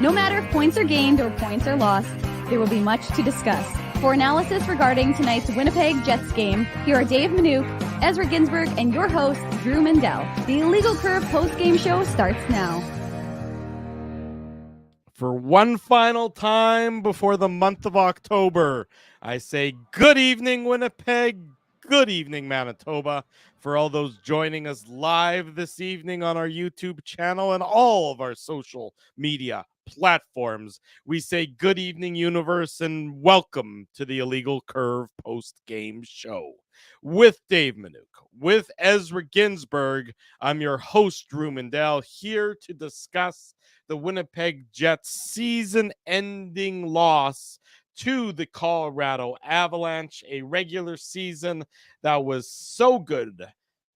No matter if points are gained or points are lost, there will be much to discuss. For analysis regarding tonight's Winnipeg Jets game, here are Dave Manouk, Ezra Ginsburg, and your host, Drew Mandel. The Illegal Curve post-game show starts now. For one final time before the month of October, I say good evening, Winnipeg. Good evening, Manitoba. For all those joining us live this evening on our YouTube channel and all of our social media platforms, we say good evening, universe, and welcome to the Illegal Curve post-game show. With Dave Manouk, with Ezra Ginsburg, I'm your host, Drew Mandel, here to discuss the Winnipeg Jets season-ending loss to the Colorado Avalanche, a regular season that was so good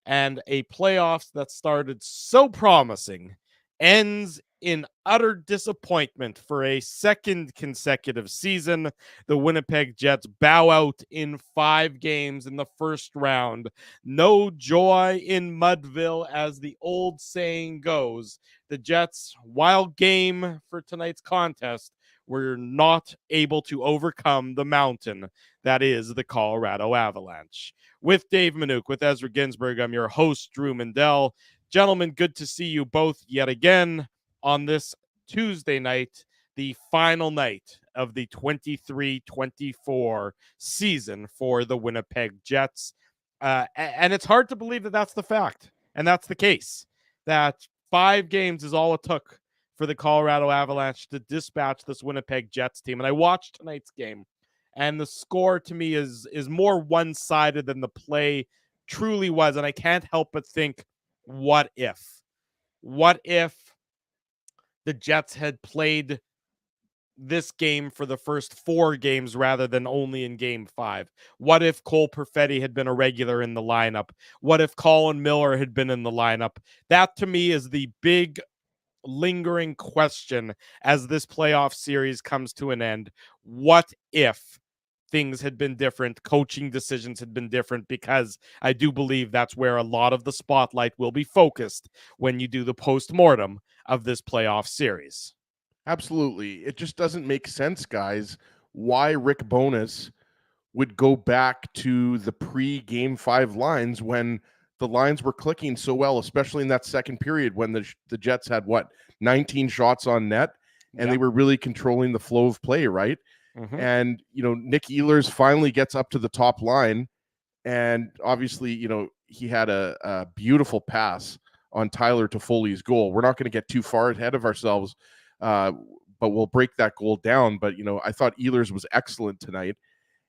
and a playoffs that started so promising ends in utter disappointment for a second consecutive season. The Winnipeg Jets bow out in 5 games in the first round. No joy in Mudville, as the old saying goes. The Jets, while game for tonight's contest, were not able to overcome the mountain that is the Colorado Avalanche. With Dave Manouk, with Ezra Ginsburg, I'm your host, Drew Mandel. Gentlemen, good to see you both yet again on this Tuesday night, the final night of the 23-24 season for the Winnipeg Jets. And it's hard to believe that that's the fact, and that's the case, that 5 games is all it took for the Colorado Avalanche to dispatch this Winnipeg Jets team. And I watched tonight's game, and the score to me is more one-sided than the play truly was. And I can't help but think, what if? What if the Jets had played this game for the first 4 games rather than only in game 5? What if Cole Perfetti had been a regular in the lineup? What if Colin Miller had been in the lineup? That to me is the big lingering question as this playoff series comes to an end. What if things had been different, coaching decisions had been different? Because I do believe that's where a lot of the spotlight will be focused when you do the post-mortem of this playoff series. Absolutely. It just doesn't make sense, guys, why Rick Bowness would go back to the pre-game 5 lines when the lines were clicking so well, especially in that second period when the Jets had, 19 shots on net, and they were really controlling the flow of play, right? Mm-hmm. And, Nick Ehlers finally gets up to the top line, and obviously, he had a beautiful pass on Tyler Toffoli's goal. We're not going to get too far ahead of ourselves, but we'll break that goal down. But, I thought Ehlers was excellent tonight.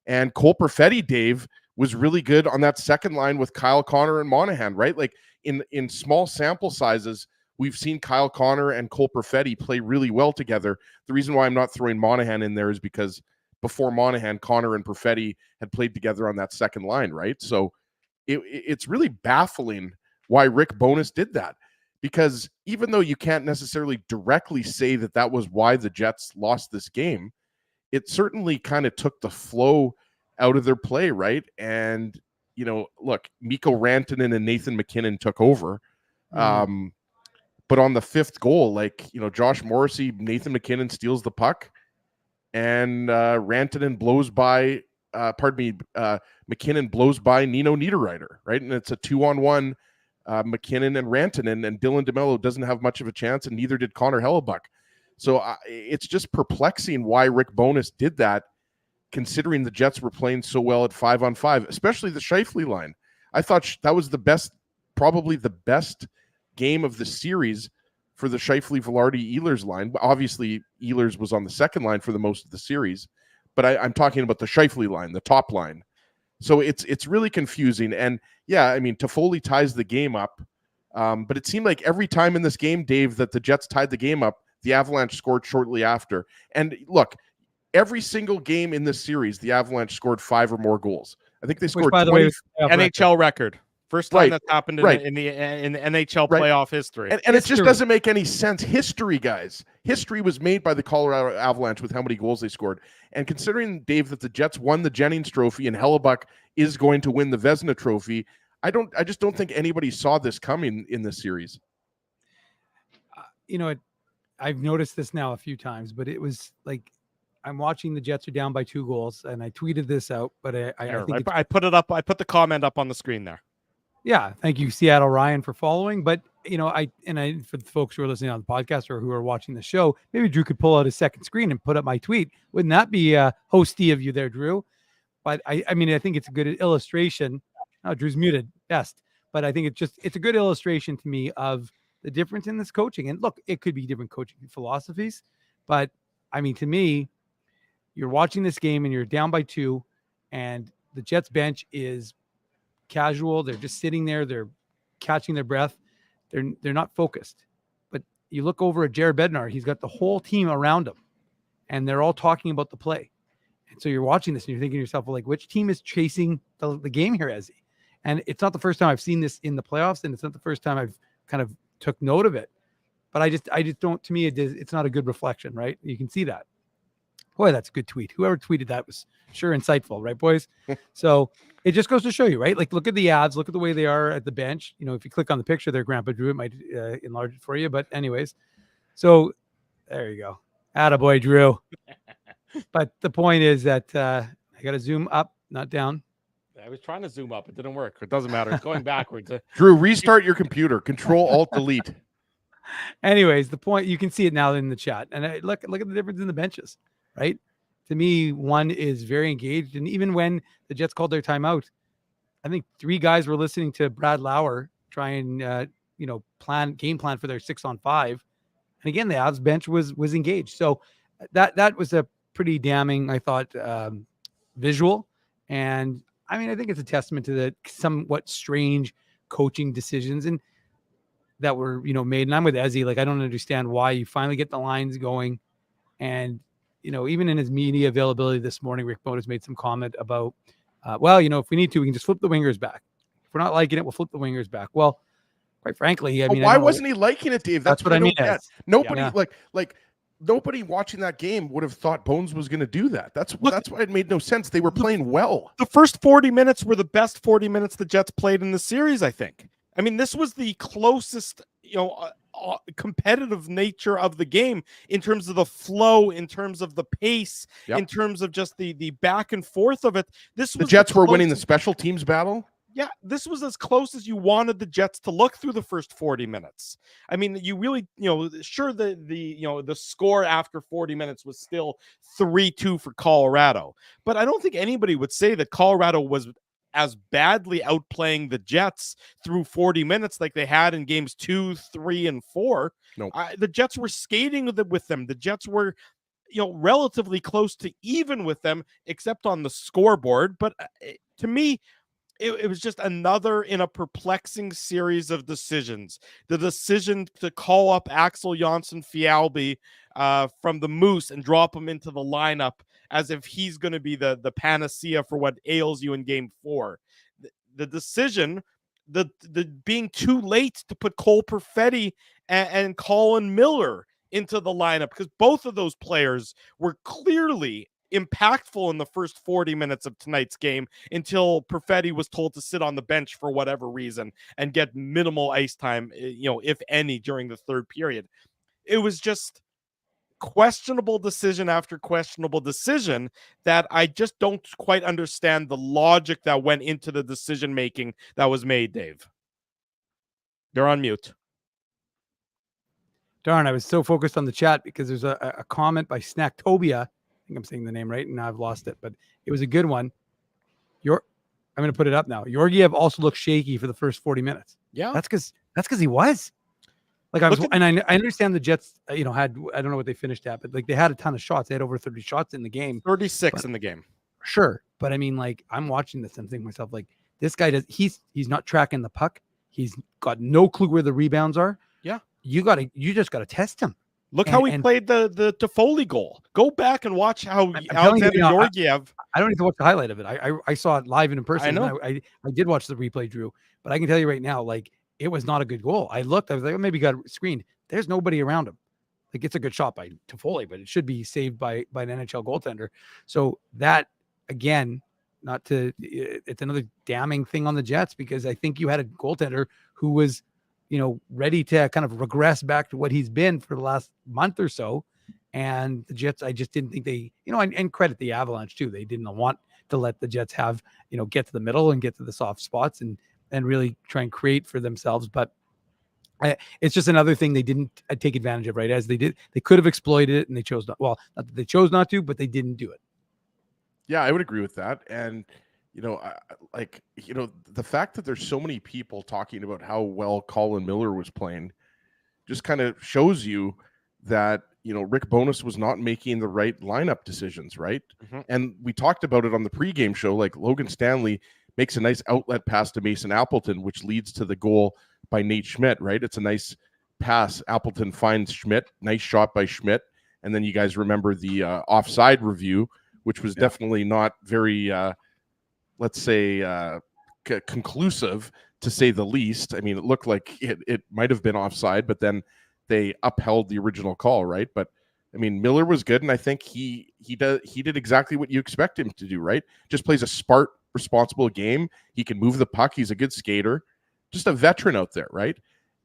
And Cole Perfetti, Dave, was really good on that second line with Kyle Connor and Monahan, right? Like in small sample sizes, we've seen Kyle Connor and Cole Perfetti play really well together. The reason why I'm not throwing Monahan in there is because before Monahan, Connor and Perfetti had played together on that second line, right? So it's really baffling why Rick Bowness did that, because even though you can't necessarily directly say that was why the Jets lost this game, it certainly kind of took the flow out of their play, right? And, look, Mikko Rantanen and Nathan MacKinnon took over. But on the 5th goal, Josh Morrissey, Nathan MacKinnon steals the puck, and Rantanen blows by, MacKinnon blows by Nino Niederreiter, right? And it's a 2-on-1, MacKinnon and Rantanen, and Dylan DeMello doesn't have much of a chance, and neither did Connor Hellebuck. So it's just perplexing why Rick Bowness did that, considering the Jets were playing so well at 5-on-5, especially the Scheifele line. I thought that was probably the best game of the series for the Scheifele, Velarde, Ehlers line. Obviously, Ehlers was on the second line for the most of the series, but I'm talking about the Scheifele line, the top line. So it's really confusing. And yeah, I mean, Toffoli ties the game up, but it seemed like every time in this game, Dave, that the Jets tied the game up, the Avalanche scored shortly after. And look, every single game in this series, the Avalanche scored 5 or more goals. I think they scored 20. NHL record. First time that's happened in the NHL playoff history. And it just doesn't make any sense. History, guys. History was made by the Colorado Avalanche with how many goals they scored. And considering, Dave, that the Jets won the Jennings Trophy and Hellebuck is going to win the Vezina Trophy, I just don't think anybody saw this coming in this series. I've noticed this now a few times, but it was like I'm watching the Jets are down by 2 goals, and I tweeted this out, but I think I put it up. I put the comment up on the screen there. Yeah, thank you, Seattle Ryan, for following. But I for the folks who are listening on the podcast or who are watching the show, maybe Drew could pull out his second screen and put up my tweet. Wouldn't that be hosty of you there, Drew? But I mean, I think it's a good illustration. Oh, Drew's muted. Best. But I think it's a good illustration to me of the difference in this coaching. And look, it could be different coaching philosophies, but I mean, to me, you're watching this game and you're down by 2, and the Jets bench is casual. They're just sitting there. They're catching their breath. They're not focused. But you look over at Jared Bednar. He's got the whole team around him, and they're all talking about the play. And so you're watching this and you're thinking to yourself, well, like, which team is chasing the game here, Ezzy? And it's not the first time I've seen this in the playoffs, and it's not the first time I've kind of took note of it. But I just don't. To me, it's not a good reflection, right? You can see that. Boy, that's a good tweet. Whoever tweeted that was sure insightful, right, boys? So it just goes to show you, right? Like, look at the ads, look at the way they are at the bench. If you click on the picture there, Grandpa Drew, it might enlarge it for you. But anyways, so there you go. Attaboy, Drew. But the point is that I got to zoom up, not down. I was trying to zoom up. It didn't work. It doesn't matter. It's going backwards. Drew, restart your computer. Control Alt Delete. Anyways, the point, you can see it now in the chat. And look at the difference in the benches, right? To me, one is very engaged. And even when the Jets called their timeout, I think 3 guys were listening to Brad Lauer try and game plan for their 6-on-5. And again, the Avs bench was engaged. So that was a pretty damning, I thought, visual. And I mean, I think it's a testament to the somewhat strange coaching decisions and that were, made. And I'm with Ezzy. Like, I don't understand why you finally get the lines going. And, even in his media availability this morning, Rick Bowness made some comment about, if we need to, we can just flip the wingers back. If we're not liking it, we'll flip the wingers back. Well, quite frankly, I mean, why wasn't he liking it, Dave? That's what I mean. Nobody nobody watching that game would have thought Bones was going to do that. That's why it made no sense. They were playing well. The first 40 minutes were the best 40 minutes the Jets played in the series, I think. I mean, this was the closest, competitive nature of the game in terms of the flow, in terms of the pace, in terms of just the back and forth of it. The Jets were winning the special teams battle. Yeah, this was as close as you wanted the Jets to look through the first 40 minutes. I mean, you really, sure, the score after 40 minutes was still 3-2 for Colorado. But I don't think anybody would say that Colorado was as badly outplaying the Jets through 40 minutes like they had in games 2, 3, and 4. No, the Jets were skating with them. The Jets were, relatively close to even with them, except on the scoreboard. But to me, it was just another in a perplexing series of decisions. The decision to call up Axel Jonsson-Fjällby from the Moose and drop him into the lineup as if he's going to be the panacea for what ails you in Game 4. The decision, the being too late to put Cole Perfetti and Colin Miller into the lineup, because both of those players were clearly impactful in the first 40 minutes of tonight's game until Perfetti was told to sit on the bench for whatever reason and get minimal ice time, if any, during the third period. It was just questionable decision after questionable decision that I just don't quite understand the logic that went into the decision making that was made, Dave. You're on mute. Darn, I was so focused on the chat because there's a comment by Snacktobia. I think I'm saying the name right, and now I've lost it, but it was a good one. I'm going to put it up now. Georgiev also looked shaky for the first 40 minutes. Yeah, that's because he was. Like, I understand the Jets, had, I don't know what they finished at, but like they had a ton of shots. They had over 30 shots in the game. 36 in the game. Sure. But I mean, like, I'm watching this and thinking to myself, like, this guy he's not tracking the puck. He's got no clue where the rebounds are. Yeah. You just got to test him. Look how he played the Toffoli goal. Go back and watch how Alexander Georgiev. I don't need to watch the highlight of it. I saw it live and in person. I know. I did watch the replay, Drew. But I can tell you right now, like, it was not a good goal. I was like, oh, maybe he got screened. There's nobody around him. Like, it's a good shot by Toffoli, but it should be saved by an NHL goaltender. So that, again, it's another damning thing on the Jets, because I think you had a goaltender who was ready to kind of regress back to what he's been for the last month or so. And the Jets, I just didn't think they, and credit the Avalanche too. They didn't want to let the Jets have, get to the middle and get to the soft spots and really try and create for themselves. But it's just another thing they didn't take advantage of, right? As they could have exploited it and they chose not. Well, not that they chose not to, but they didn't do it. Yeah, I would agree with that. And, the fact that there's so many people talking about how well Colin Miller was playing just kind of shows you that, Rick Bowness was not making the right lineup decisions, right? Mm-hmm. And we talked about it on the pregame show. Like Logan Stanley makes a nice outlet pass to Mason Appleton, which leads to the goal by Nate Schmidt, right? It's a nice pass. Appleton finds Schmidt, nice shot by Schmidt. And then you guys remember the offside review, which was definitely not very, conclusive, to say the least. I mean, it looked like it might have been offside, but then they upheld the original call, right? But I mean, Miller was good, and I think he did exactly what you expect him to do, right? Just plays a smart, responsible game. He can move the puck. He's a good skater, just a veteran out there, right?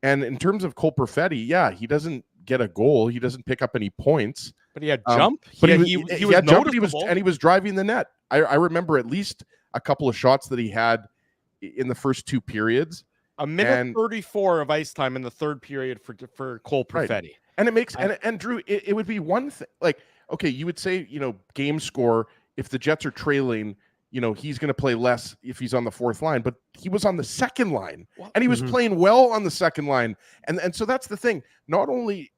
And in terms of Cole Perfetti, yeah, he doesn't get a goal. He doesn't pick up any points. But he had jump. But he was had jump, noticeable. and he was driving the net. I remember at least a couple of shots that he had in the first two periods. A minute 34 of ice time in the third period for Cole Perfetti. Right. And it makes and Drew, it would be one thing, like, okay, you would say, game score, if the Jets are trailing, he's going to play less if he's on the fourth line, but he was on the second line and he was playing well on the second line. And so that's the thing. Not only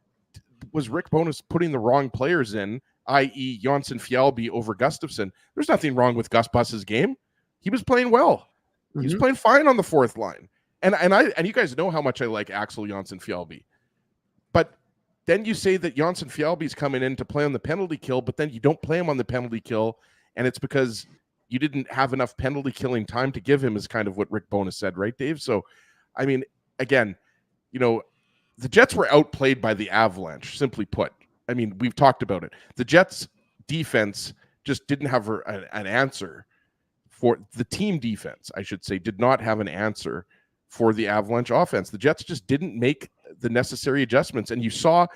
was Rick Bowness putting the wrong players in, i.e. Jonsson Fjällby over Gustafsson, there's nothing wrong with Gus Bus's game. He was playing well. He was playing fine on the fourth line. And you guys know how much I like Axel Jonsson Fjällby. But then you say that Jonsson Fjällby's coming in to play on the penalty kill, but then you don't play him on the penalty kill, and it's because you didn't have enough penalty killing time to give him, is kind of what Rick Bowness said, right, Dave? So, I mean, again, the Jets were outplayed by the Avalanche, simply put. I mean, we've talked about it. The Jets' defense just didn't have an answer for the team defense, I should say, did not have an answer for the Avalanche offense. The Jets just didn't make the necessary adjustments. And you saw,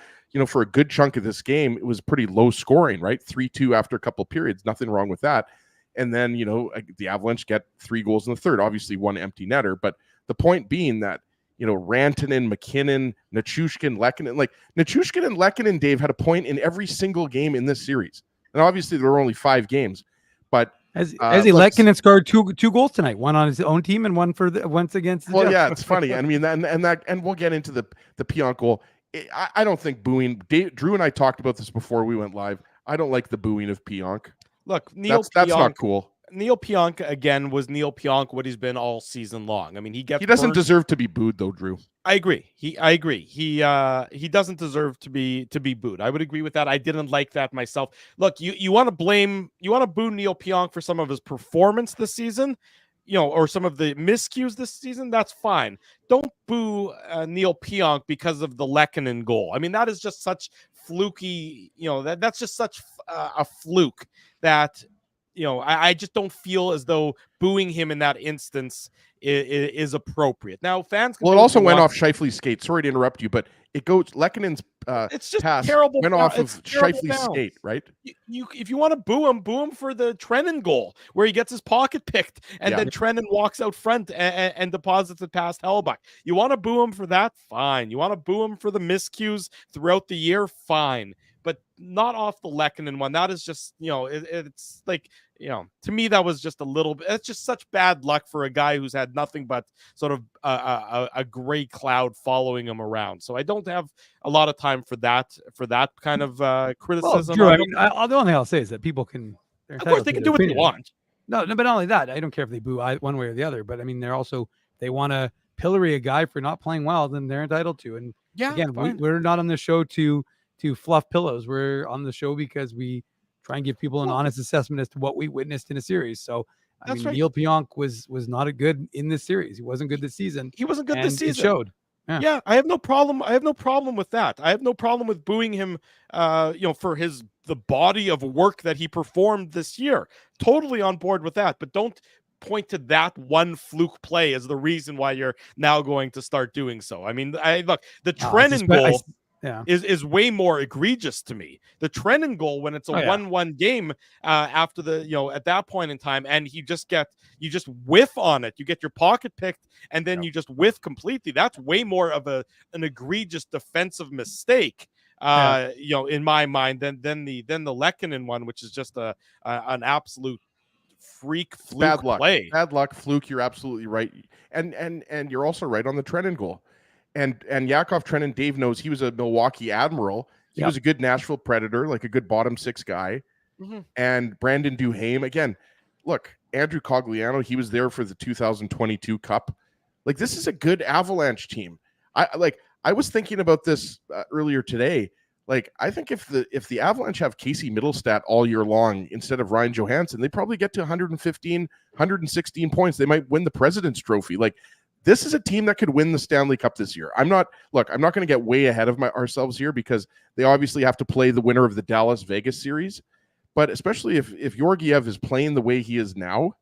for a good chunk of this game, it was pretty low scoring, right? 3-2 after a couple of periods, nothing wrong with that. And then, the Avalanche get 3 goals in the third, obviously one empty netter. But the point being that, Rantanen, McKinnon, Nichushkin, Lehkonen, like Nichushkin and Lehkonen, Dave, had a point in every single game in this series. And obviously there were only 5 games, but Lehkonen scored two goals tonight, one on his own team and one once against the Jets. Yeah, it's funny. I mean, and we'll get into the Pionk goal. I don't think booing. Drew and I talked about this before we went live. I don't like the booing of Pionk. Look, that's not cool. Neil Pionk, again, was Neil Pionk what he's been all season long. I mean, he doesn't deserve to be booed, though, Drew. I agree. I agree. He doesn't deserve to be booed. I would agree with that. I didn't like that myself. Look, you want to boo Neil Pionk for some of his performance this season, or some of the miscues this season. That's fine. Don't boo Neil Pionk because of the Lehkonen goal. I mean, that is just such fluky. That's just such a fluke that. I just don't feel as though booing him in that instance is appropriate. Now, fans. Well, it also went off Scheifele's skate. Sorry to interrupt you, but it goes Lehkonen's it's just pass terrible. Went off of Scheifele's skate, right? If you want to boo him for the Trennan goal where he gets his pocket picked and then Trennan walks out front and deposits it past Hellebuyck. You want to boo him for that? Fine. You want to boo him for the miscues throughout the year? Fine. But not off the Lehkonen one. That is just, it's like, to me, that was just a little bit, it's just such bad luck for a guy who's had nothing but sort of a gray cloud following him around. So I don't have a lot of time for that kind of criticism. Well, Drew, the only thing I'll say is that people can, of course, they can do what they want. No, but not only that, I don't care if they boo one way or the other, but I mean, they want to pillory a guy for not playing well, then they're entitled to. And again, we're not on this show to fluff pillows. We're on the show because we try and give people an honest assessment as to what we witnessed in a series. So, right. Neil Pionk was not good in this series. He wasn't good this season. He wasn't good this season. It showed. Yeah, I have no problem. I have no problem with that. I have no problem with booing him, for the body of work that he performed this year. Totally on board with that. But don't point to that one fluke play as the reason why you're now going to start doing so. I mean, look, the Trennan goal is way more egregious to me. The Trennan goal, when it's a 1-1 game after the, at that point in time, and you just whiff on it. You get your pocket picked, and then you just whiff completely. That's way more of an egregious defensive mistake, in my mind, than the Lehkonen one, which is just an absolute fluke play. Bad luck, fluke. You're absolutely right, and you're also right on the Trennan goal. And Yakov Trenin, Dave knows he was a Milwaukee Admiral. He was a good Nashville Predator, like a good bottom six guy. Mm-hmm. And Brandon Duhaime, again, look, Andrew Cogliano, he was there for the 2022 Cup. Like, this is a good Avalanche team. I was thinking about this earlier today. Like, I think if the Avalanche have Casey Middlestat all year long instead of Ryan Johansson, they probably get to 115, 116 points. They might win the President's Trophy. Like, this is a team that could win the Stanley Cup this year. I'm not going to get way ahead of ourselves here because they obviously have to play the winner of the Dallas-Vegas series. But especially if Georgiev is playing the way he is now,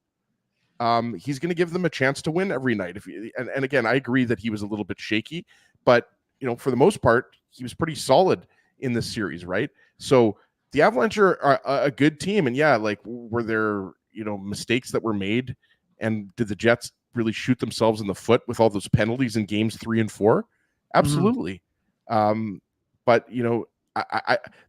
he's going to give them a chance to win every night. And again, I agree that he was a little bit shaky, but for the most part, he was pretty solid in this series, right? So the Avalanche are a good team, and were there mistakes that were made, and did the Jets really shoot themselves in the foot with all those penalties in games 3 and 4? Absolutely. But the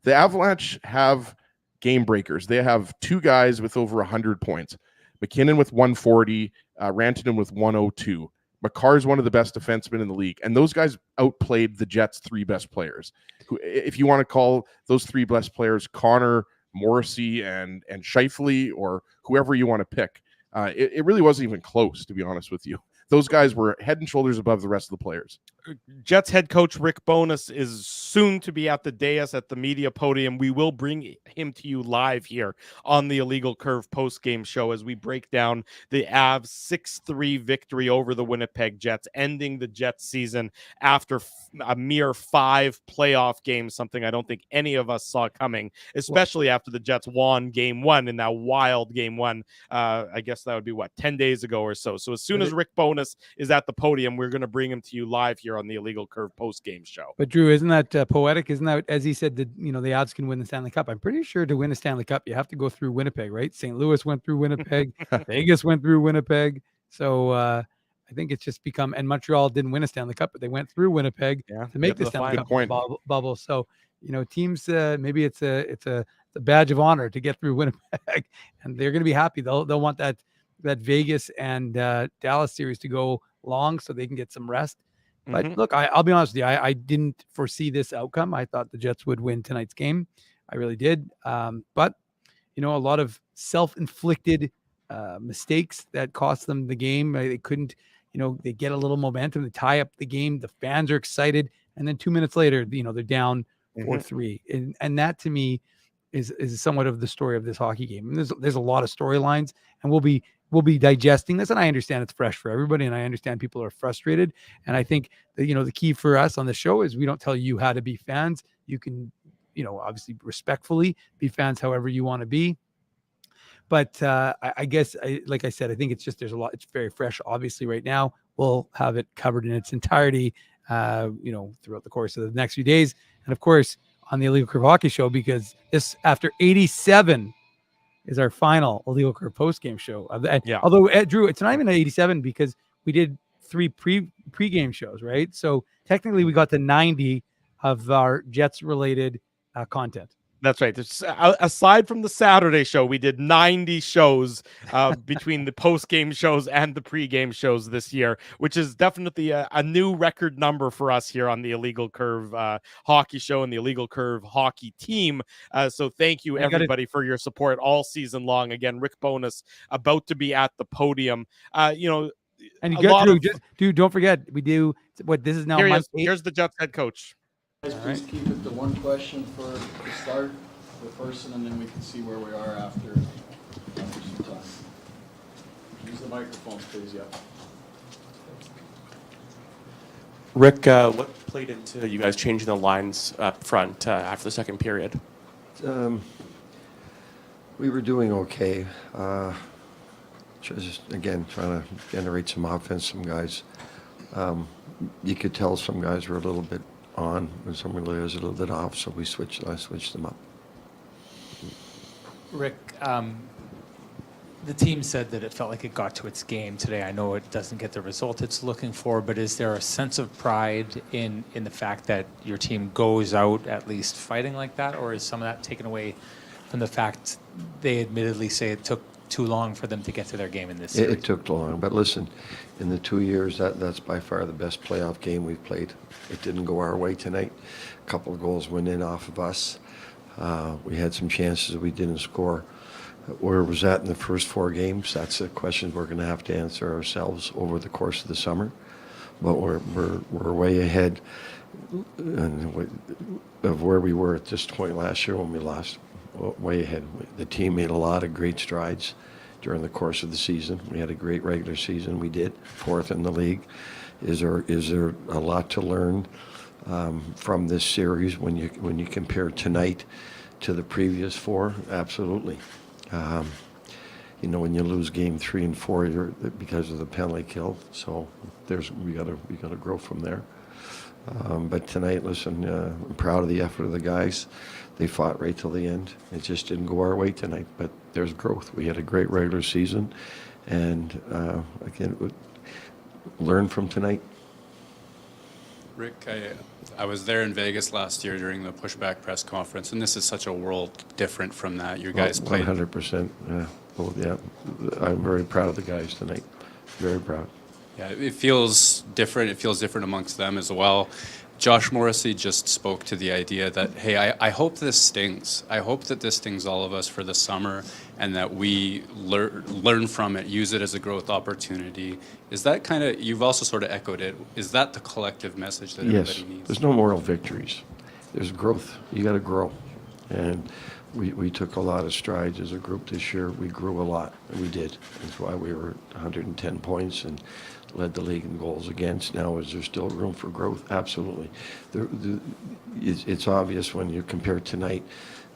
Avalanche have game breakers. They have two guys with over 100 points. McKinnon with 140, Rantanen with 102. Makar's one of the best defensemen in the league. And those guys outplayed the Jets' three best players. Who, if you want to call those three best players Connor, Morrissey, and Scheifele, or whoever you want to pick, it really wasn't even close, to be honest with you. Those guys were head and shoulders above the rest of the players. Jets head coach Rick Bowness is soon to be at the dais at the media podium. We will bring him to you live here on the Illegal Curve post-game show as we break down the Avs 6-3 victory over the Winnipeg Jets, ending the Jets season after a mere 5 playoff games, something I don't think any of us saw coming, especially after the Jets won game 1 in that wild game 1. I guess that would be 10 days ago or so. So as soon as Rick Bowness is at the podium, we're going to bring him to you live here on the Illegal Curve post-game show. But Drew, isn't that poetic? Isn't that, as he said, that the Avs can win the Stanley Cup? I'm pretty sure to win a Stanley Cup, you have to go through Winnipeg, right? St. Louis went through Winnipeg, Vegas went through Winnipeg. So I think it's just become, and Montreal didn't win a Stanley Cup, but they went through Winnipeg to make the Stanley Cup bubble. So teams, maybe it's a badge of honor to get through Winnipeg, and they're going to be happy. They'll want that Vegas and Dallas series to go long so they can get some rest. But look, I'll be honest with you. I didn't foresee this outcome. I thought the Jets would win tonight's game. I really did. But, a lot of self-inflicted mistakes that cost them the game. They couldn't, they get a little momentum. They tie up the game. The fans are excited. And then 2 minutes later, they're down 4-3. And that, to me, is somewhat of the story of this hockey game. And there's a lot of storylines, and we'll be digesting this, and I understand it's fresh for everybody, and I understand people are frustrated. And I think that, the key for us on the show is we don't tell you how to be fans. You can, obviously respectfully be fans however you want to be. But I guess, like I said, I think it's just there's a lot. It's very fresh, obviously, right now. We'll have it covered in its entirety, throughout the course of the next few days, and of course on the Illegal Curve Hockey Show, because this, after 87, is our final Illegal Curve post-game show. Although, Drew, it's not even 87 because we did 3 pre-game shows, right? So technically we got to 90 of our Jets-related content. That's right. Aside from the Saturday show, we did 90 shows between the post-game shows and the pre-game shows this year, which is definitely a new record number for us here on the Illegal Curve Hockey Show and the Illegal Curve Hockey Team. So thank you, everybody, for your support all season long. Again, Rick Bowness about to be at the podium. And you got Drew, don't forget, we do what this is now. Here's the Jets head coach. Guys, please keep it to one question for the start, the person, and then we can see where we are after some time. Use the microphones, please. Yeah. Rick, what played into you guys changing the lines up front after the second period? We were doing okay. just again trying to generate some offense. Some guys, you could tell some guys were a little bit on, and some was a little bit off. So I switched them up. Rick, the team said that it felt like it got to its game today. I know it doesn't get the result it's looking for, but is there a sense of pride in the fact that your team goes out at least fighting like that, or is some of that taken away from the fact they admittedly say it took too long for them to get to their game in this series? It took too long, but listen, in the 2 years, that's by far the best playoff game we've played. It didn't go our way tonight. A couple of goals went in off of us. We had some chances we didn't score. Where was that in the first 4 games? That's a question we're going to have to answer ourselves over the course of the summer. But we're way ahead of where we were at this point last year when we lost. Way ahead. The team made a lot of great strides during the course of the season. We had a great regular season. We did 4th in the league. Is there a lot to learn from this series when you compare tonight to the previous 4? Absolutely. When you lose game 3 and 4, because of the penalty kill. So we gotta grow from there. But tonight, listen, I'm proud of the effort of the guys. They fought right till the end. It just didn't go our way tonight, but there's growth. We had a great regular season, and again, learn from tonight. Rick, I was there in Vegas last year during the pushback press conference, and this is such a world different from that. You guys played 100%. Yeah, I'm very proud of the guys tonight. Very proud. Yeah, it feels different. It feels different amongst them as well. Josh Morrissey just spoke to the idea that, hey, I hope this stings. I hope that this stings all of us for the summer and that we learn from it, use it as a growth opportunity. Is that kind of, you've also sort of echoed it, is that the collective message that everybody needs? There's no moral victories. There's growth. You got to grow. And we took a lot of strides as a group this year. We grew a lot, and we did. That's why we were 110 points and led the league in goals against. Now, is there still room for growth? Absolutely. It's obvious when you compare tonight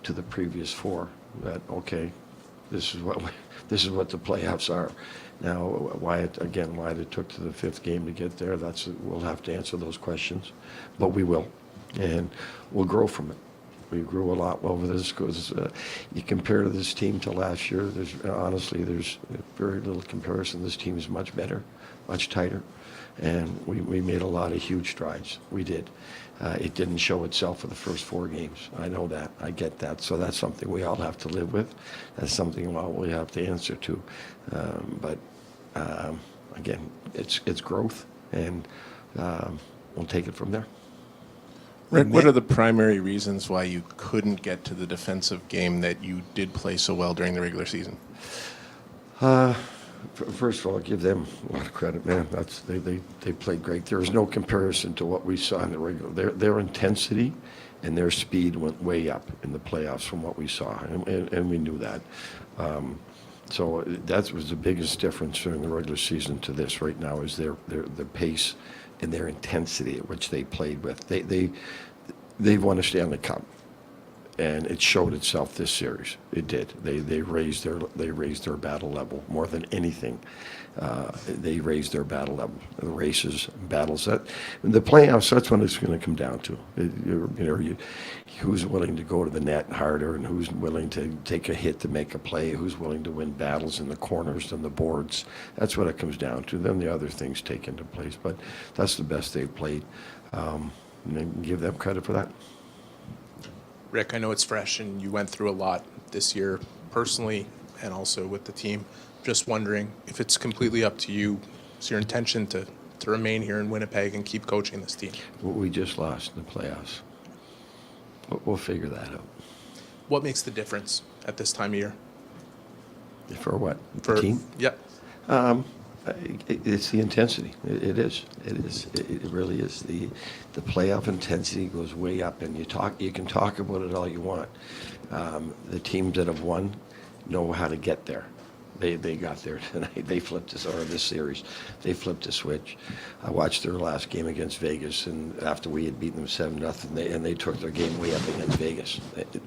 to the previous 4 that, okay, this is what the playoffs are. Now, why it took to the 5th game to get there, we'll have to answer those questions, but we will, and we'll grow from it. We grew a lot over this because you compare this team to last year, there's very little comparison. This team is much better, much tighter, and we made a lot of huge strides. We did. It didn't show itself for the first 4 games. I know that. I get that. So that's something we all have to live with. That's something we have to answer to. But again, it's growth, and we'll take it from there. Rick, what are the primary reasons why you couldn't get to the defensive game that you did play so well during the regular season? First of all, I'll give them a lot of credit, man. They played great. There was no comparison to what we saw in the regular. Their intensity and their speed went way up in the playoffs from what we saw, and we knew that. So that was the biggest difference during the regular season to this right now is their pace and their intensity at which they played with. They won a Stanley Cup, and it showed itself this series. It did. They raised their battle level more than anything. They raised their battle level. The races, battles. The playoffs. That's when it's going to come down to. Who's willing to go to the net harder, and who's willing to take a hit to make a play. Who's willing to win battles in the corners and the boards. That's what it comes down to. Then the other things take into place. But that's the best they've played, and I give them credit for that. Rick, I know it's fresh and you went through a lot this year personally and also with the team. Just wondering if it's completely up to you. Is your intention to remain here in Winnipeg and keep coaching this team? We just lost in the playoffs. We'll figure that out. What makes the difference at this time of year? For what? For the team? Yeah. It's the intensity. It is. It really is. The playoff intensity goes way up, and you can talk about it all you want. The teams that have won know how to get there. They got there tonight. They flipped this series. They flipped a switch. I watched their last game against Vegas, and after we had beaten them 7-0, and they took their game way up against Vegas.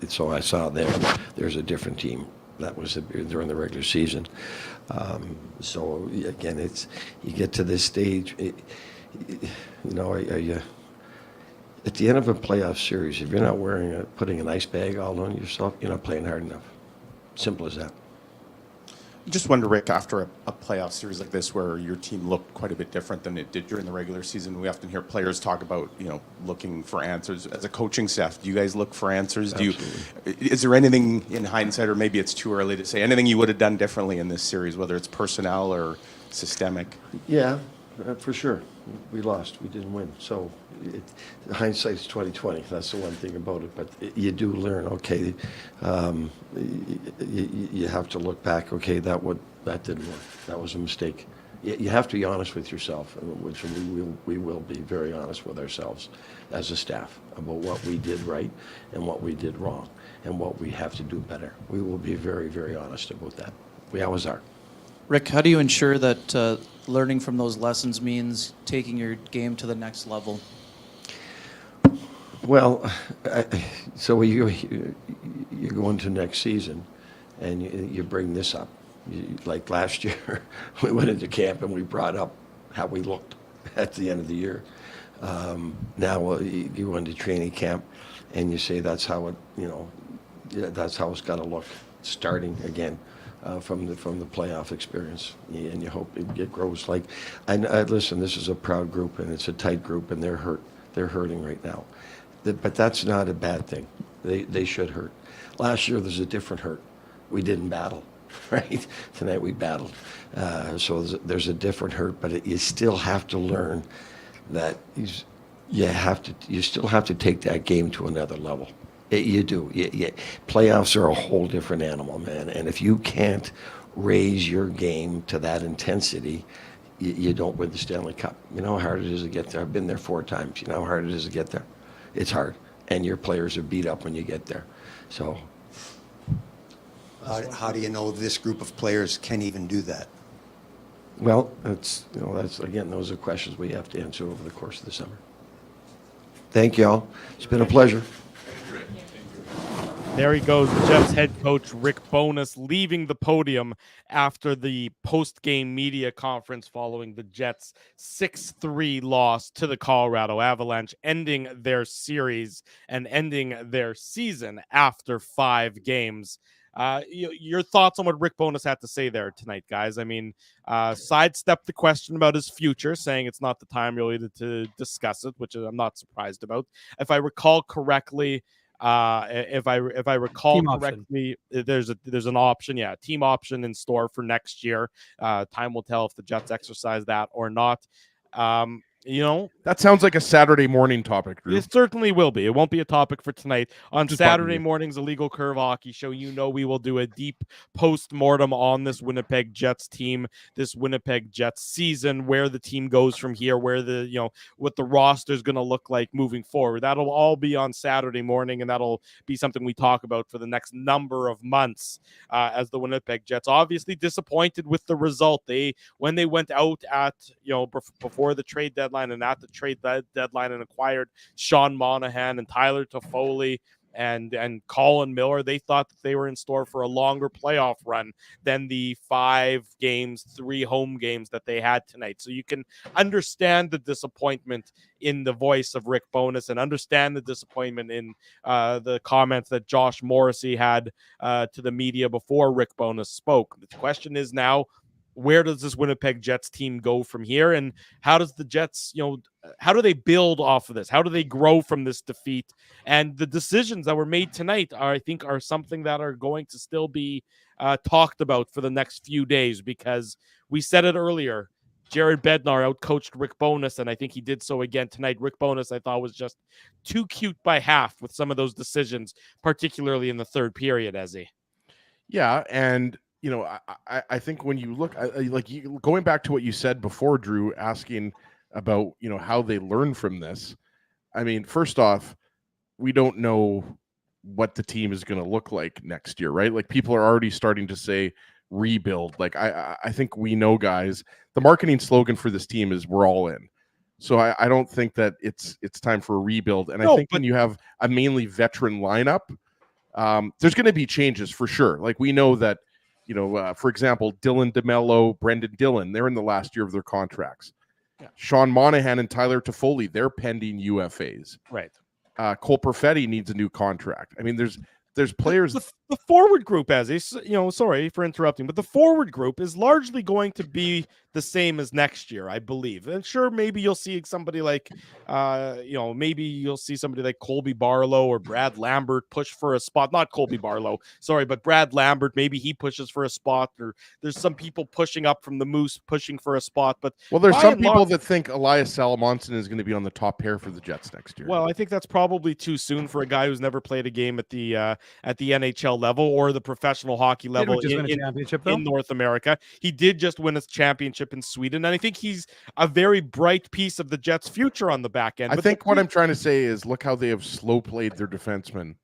So I saw there's a different team That was during the regular season. So again, you get to this stage. Are you at the end of a playoff series? If you're not putting an ice bag all on yourself, you're not playing hard enough. Simple as that. Just wonder, Rick, after a playoff series like this where your team looked quite a bit different than it did during the regular season, we often hear players talk about, looking for answers. As a coaching staff, do you guys look for answers? Is there anything in hindsight, or maybe it's too early to say, anything you would have done differently in this series, whether it's personnel or systemic? Yeah, for sure. We lost. We didn't win. So hindsight's 20/20. That's the one thing about it. But you do learn. Okay, you have to look back. Okay, that didn't work. That was a mistake. You have to be honest with yourself, which we will be very honest with ourselves as a staff about what we did right and what we did wrong and what we have to do better. We will be very, very honest about that. We always are. Rick, how do you ensure that learning from those lessons means taking your game to the next level? Well, so you go into next season and you bring this up. Like last year, we went into camp and we brought up how we looked at the end of the year. Now you go into training camp and you say that's how that's how it's got to look starting again. From the playoff experience, and you hope it grows. Listen, this is a proud group and it's a tight group, and they're hurting right now, but that's not a bad thing. They should hurt. Last year there's a different hurt. We didn't battle, right? Tonight we battled, so there's a different hurt. But you still have to learn that you still have to take that game to another level. You do. Playoffs are a whole different animal, man. And if you can't raise your game to that intensity, you don't win the Stanley Cup. You know how hard it is to get there? I've been there 4 times. You know how hard it is to get there? It's hard. And your players are beat up when you get there. So, how do you know this group of players can even do that? Well, that's again, those are questions we have to answer over the course of the summer. Thank you all. It's been a pleasure. There he goes, the Jets head coach Rick Bowness leaving the podium after the post-game media conference following the Jets' 6-3 loss to the Colorado Avalanche, ending their series and ending their season after 5 games. Your thoughts on what Rick Bowness had to say there tonight, guys? I mean, sidestepped the question about his future, saying it's not the time really to discuss it, which I'm not surprised about. If I recall correctly, if I recall correctly, there's an option, team option in store for next year. Time will tell if the Jets exercise that or not. That sounds like a Saturday morning topic, Drew. It certainly will be. It won't be a topic for tonight. On Saturday morning's Illegal Curve Hockey Show, we will do a deep post-mortem on this Winnipeg Jets team, this Winnipeg Jets season, where the team goes from here, where what the roster is going to look like moving forward. That'll all be on Saturday morning, and that'll be something we talk about for the next number of months as the Winnipeg Jets obviously disappointed with the result. When they went out at, before the trade deadline and at the trade deadline and acquired Sean Monahan and Tyler Toffoli and Colin Miller, they thought that they were in store for a longer playoff run than the 5 games, 3 home games that they had tonight. So you can understand the disappointment in the voice of Rick Bowness and understand the disappointment in the comments that Josh Morrissey had to the media before Rick Bowness spoke. The question is now, where does this Winnipeg Jets team go from here? And how does the Jets, how do they build off of this? How do they grow from this defeat? And the decisions that were made tonight I think are something that are going to still be talked about for the next few days, because we said it earlier, Jared Bednar outcoached Rick Bowness, and I think he did so again tonight. Rick Bowness, I thought, was just too cute by half with some of those decisions, particularly in the third period, Ezzy. Yeah, and I think when you look going back to what you said before, Drew, asking about, how they learn from this. I mean, first off, we don't know what the team is going to look like next year, right? Like, people are already starting to say rebuild. Like, I think we know, guys, the marketing slogan for this team is "we're all in." So I don't think that it's time for a rebuild. And I think when you have a mainly veteran lineup, There's going to be changes for sure. Like we know that, for example, Dylan DeMello, Brendan Dillon, they're in the last year of their contracts. Yeah. Sean Monahan and Tyler Toffoli, they're pending UFAs. Right. Cole Perfetti needs a new contract. I mean, there's players. The forward group, sorry for interrupting, but the forward group is largely going to be the same as next year, I believe. And sure, maybe you'll see somebody like, maybe you'll see somebody like Colby Barlow or Brad Lambert push for a spot. Not Colby Barlow, sorry, but Brad Lambert. Maybe he pushes for a spot, or there's some people pushing up from the Moose pushing for a spot. But there's some people that think Elias Salamonson is going to be on the top pair for the Jets next year. Well, I think that's probably too soon for a guy who's never played a game at the NHL level or the professional hockey level in North America. He did just win a championship in Sweden, and I think he's a very bright piece of the Jets' future on the back end. I think what I'm trying to say is look how they have slow played their defensemen.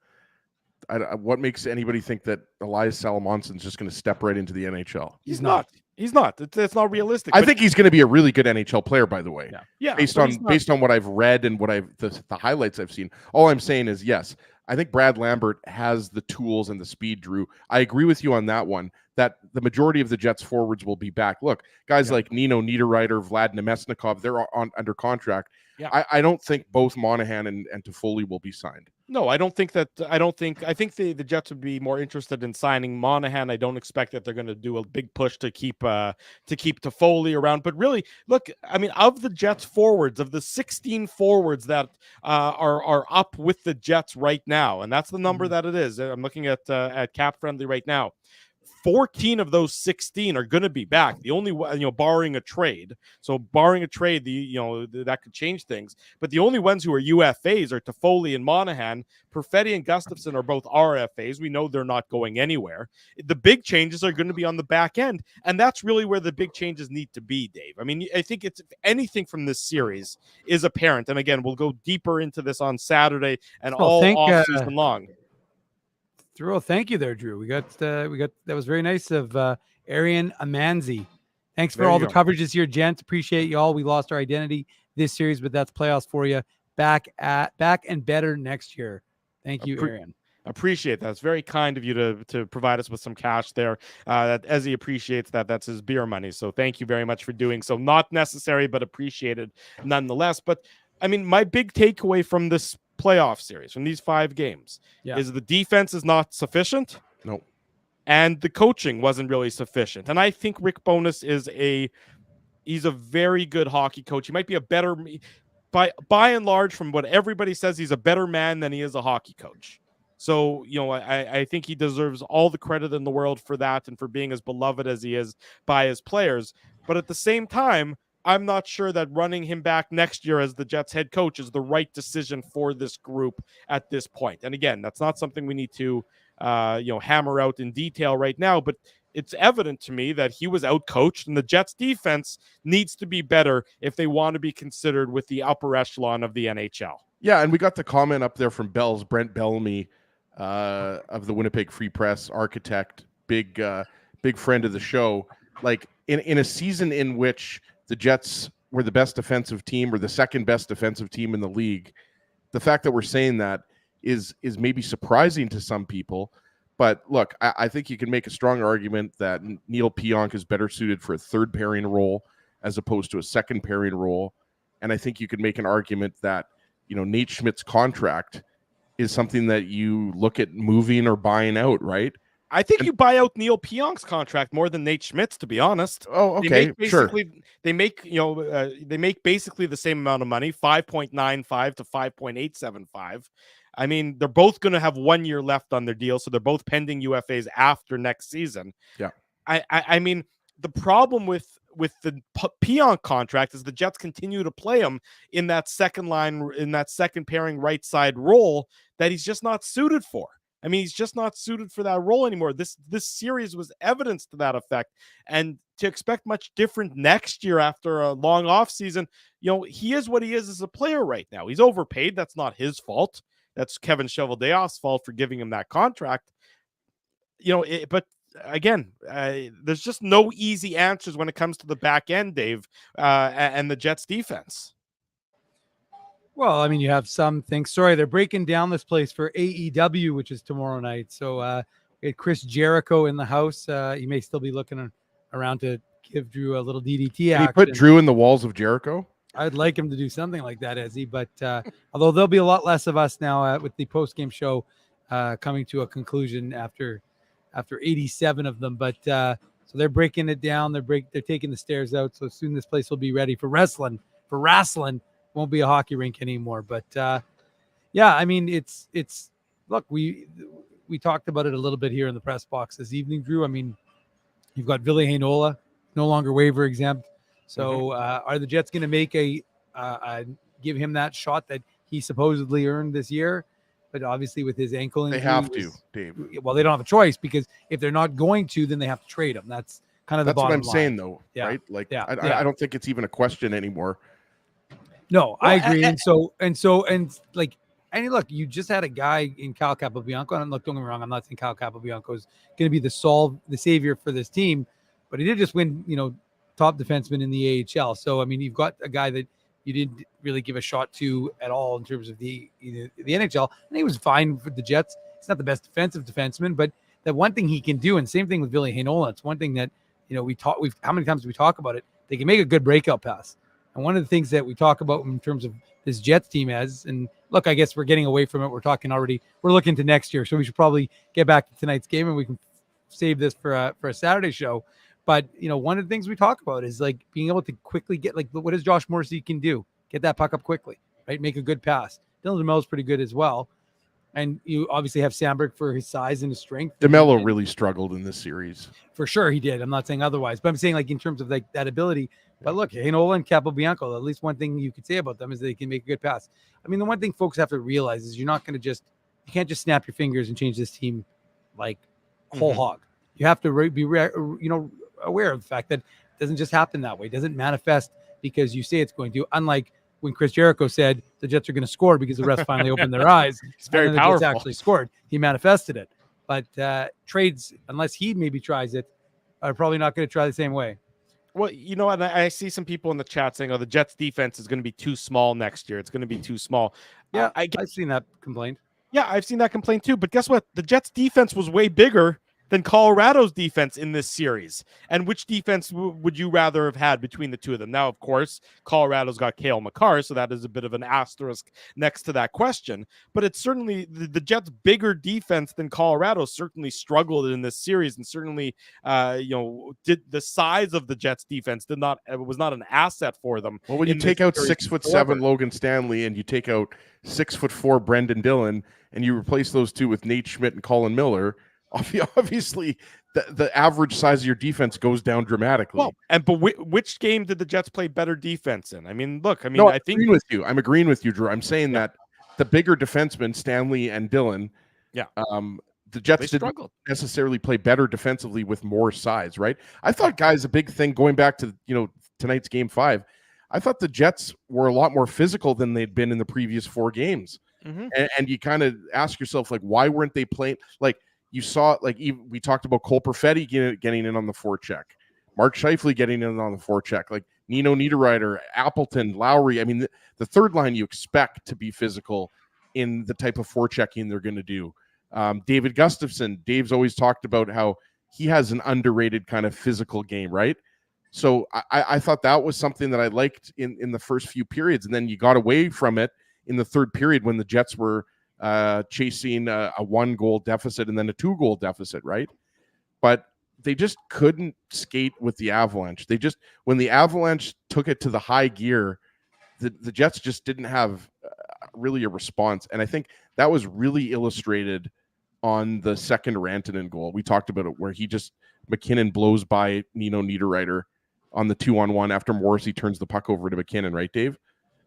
What makes anybody think that Elias Salomonson's just going to step right into the NHL? He's not. He's not. It's not realistic. I think he's going to be a really good NHL player, by the way. Yeah. Based on what I've read and what the highlights I've seen. All I'm saying is yes. I think Brad Lambert has the tools and the speed, Drew. I agree with you on that one, that the majority of the Jets forwards will be back. Look, guys like Nino Niederreiter, Vlad Nemesnikov, they're under contract. Yeah. I don't think both Monahan and Toffoli will be signed. No, I think the Jets would be more interested in signing Monahan. I don't expect that they're going to do a big push to keep Toffoli around. But really, look, I mean, of the Jets forwards, of the 16 forwards that are up with the Jets right now, and that's the number that it is. I'm looking at Cap Friendly right now. 14 of those 16 are going to be back. The only, barring a trade. So barring a trade, that could change things. But the only ones who are UFAs are Toffoli and Monahan. Perfetti and Gustafson are both RFAs. We know they're not going anywhere. The big changes are going to be on the back end, and that's really where the big changes need to be, Dave. I mean, I think it's anything from this series is apparent. And again, we'll go deeper into this on Saturday and all off-season long. Thank you there, Drew. We got that was very nice of Arian Amanzi. Thanks for all the coverage this year, gents. Appreciate you all. We lost our identity this series, but that's playoffs for you. Back and better next year. Thank you, Arian. Appreciate that. It's very kind of you to provide us with some cash there. That Ezzy appreciates that. That's his beer money. So thank you very much for doing so. Not necessary, but appreciated nonetheless. But I mean, my big takeaway from this playoff series, from these 5 games, is the defense is not sufficient. No. And the coaching wasn't really sufficient. And I think Rick Bowness he's a very good hockey coach. He might be a better, by and large, from what everybody says, he's a better man than he is a hockey coach. So, I think he deserves all the credit in the world for that and for being as beloved as he is by his players. But at the same time, I'm not sure that running him back next year as the Jets head coach is the right decision for this group at this point. And again, that's not something we need to, hammer out in detail right now, but it's evident to me that he was outcoached and the Jets defense needs to be better if they want to be considered with the upper echelon of the NHL. Yeah. And we got the comment up there from Brent Bellamy, of the Winnipeg Free Press, architect, big friend of the show. Like in a season in which the Jets were the best defensive team or the second best defensive team in the league, the fact that we're saying that is maybe surprising to some people. But look, I think you can make a strong argument that Neil Pionk is better suited for a third pairing role as opposed to a second pairing role. And I think you could make an argument that, Nate Schmidt's contract is something that you look at moving or buying out, right? I think you buy out Neil Pionk's contract more than Nate Schmidt's, to be honest. Oh, okay, sure. They make basically the same amount of money, 5.95 to 5.875. I mean, they're both going to have 1 year left on their deal, so they're both pending UFAs after next season. Yeah. I mean, the problem with the Pionk contract is the Jets continue to play him in that second line, in that second pairing right side role that he's just not suited for. I mean, he's just not suited for that role anymore. This series was evidence to that effect. And to expect much different next year after a long offseason, he is what he is as a player right now. He's overpaid. That's not his fault. That's Kevin Cheveldayoff's fault for giving him that contract. But again, there's just no easy answers when it comes to the back end, Dave, and the Jets defense. Well, I mean, you have some things. Sorry, they're breaking down this place for AEW, which is tomorrow night. So we had Chris Jericho in the house. He may still be looking around to give Drew a little DDT Can action. he put Drew in the walls of Jericho? I'd like him to do something like that, Ezzy. But although there'll be a lot less of us now with the post-game show coming to a conclusion after 87 of them. But so they're breaking it down. They're taking the stairs out. So soon this place will be ready for wrestling. Won't be a hockey rink anymore. But yeah, I mean, it's look, we talked about it a little bit here in the press box this evening, Drew. I mean, you've got Ville Heinola, no longer waiver exempt. So are the Jets going to make give him that shot that he supposedly earned this year? But obviously with his ankle injury, They have to, Dave. Well, they don't have a choice, because if they're not going to, then they have to trade him. That's kind of the bottom line. That's what I'm saying, though, right? Like, I don't think it's even a question anymore. No, I agree. And look, you just had a guy in Kyle Capobianco, and look, don't get me wrong, I'm not saying Kyle Capobianco is going to be the savior for this team, but he did just win, top defenseman in the AHL. So I mean, you've got a guy that you didn't really give a shot to at all in terms of the NHL, and he was fine for the Jets. He's not the best defensive defenseman, but that one thing he can do, and same thing with Ville Heinola. It's one thing that how many times do we talk about it? They can make a good breakout pass. And one of the things that we talk about in terms of this Jets team and look, I guess we're getting away from it. We're looking to next year. So we should probably get back to tonight's game, and we can save this for a Saturday show. But, one of the things we talk about is like being able to quickly get, like, what does Josh Morrissey can do? Get that puck up quickly, right? Make a good pass. Dylan DeMello's pretty good as well. And you obviously have Sandberg for his size and his strength. DeMello really struggled in this series. For sure he did. I'm not saying otherwise, but I'm saying like in terms of like that ability. But look, Heinola and Capobianco, at least one thing you could say about them is they can make a good pass. I mean, the one thing folks have to realize is you can't just snap your fingers and change this team like whole hog. You have to be aware of the fact that it doesn't just happen that way. It doesn't manifest because you say it's going to, unlike when Chris Jericho said the Jets are going to score because the refs finally opened their eyes. It's very powerful. The Jets actually scored. He manifested it. But trades, unless he maybe tries it, are probably not going to try the same way. Well, and I see some people in the chat saying, the Jets defense is going to be too small next year. It's going to be too small. Yeah, I've seen that complaint. Yeah, I've seen that complaint too. But guess what? The Jets defense was way bigger than Colorado's defense in this series. And which defense would you rather have had between the two of them? Now, of course, Colorado's got Cale Makar, so that is a bit of an asterisk next to that question. But it's certainly the Jets' bigger defense than Colorado certainly struggled in this series, and certainly, did the size of the Jets' defense was not an asset for them. Well, when you take out 6'7" Logan Stanley and you take out 6'4" Brendan Dillon, and you replace those two with Nate Schmidt and Colin Miller, obviously the average size of your defense goes down dramatically. Well, but which game did the Jets play better defense in? I mean, look, I'm agreeing with you, Drew. I'm saying that the bigger defensemen, Stanley and Dillon, the Jets didn't necessarily play better defensively with more size, right? I thought, guys, a big thing going back to tonight's game 5, I thought the Jets were a lot more physical than they'd been in the previous 4 games. And you kind of ask yourself, like, why weren't they playing? Like, you saw, like, we talked about Cole Perfetti getting in on the forecheck, Mark Scheifele getting in on the forecheck, like Nino Niederreiter, Appleton, Lowry. I mean, the third line you expect to be physical in the type of forechecking they're going to do. David Gustafsson, Dave's always talked about how he has an underrated kind of physical game, right? So I thought that was something that I liked in the first few periods, and then you got away from it in the third period when the Jets were chasing a 1-goal deficit and then a 2-goal deficit, right? But they just couldn't skate with the Avalanche. When the Avalanche took it to the high gear, the Jets just didn't have really a response. And I think that was really illustrated on the second Rantanen goal. We talked about it where McKinnon blows by Nino Niederreiter on the 2-on-1 after Morrissey turns the puck over to McKinnon, right, Dave?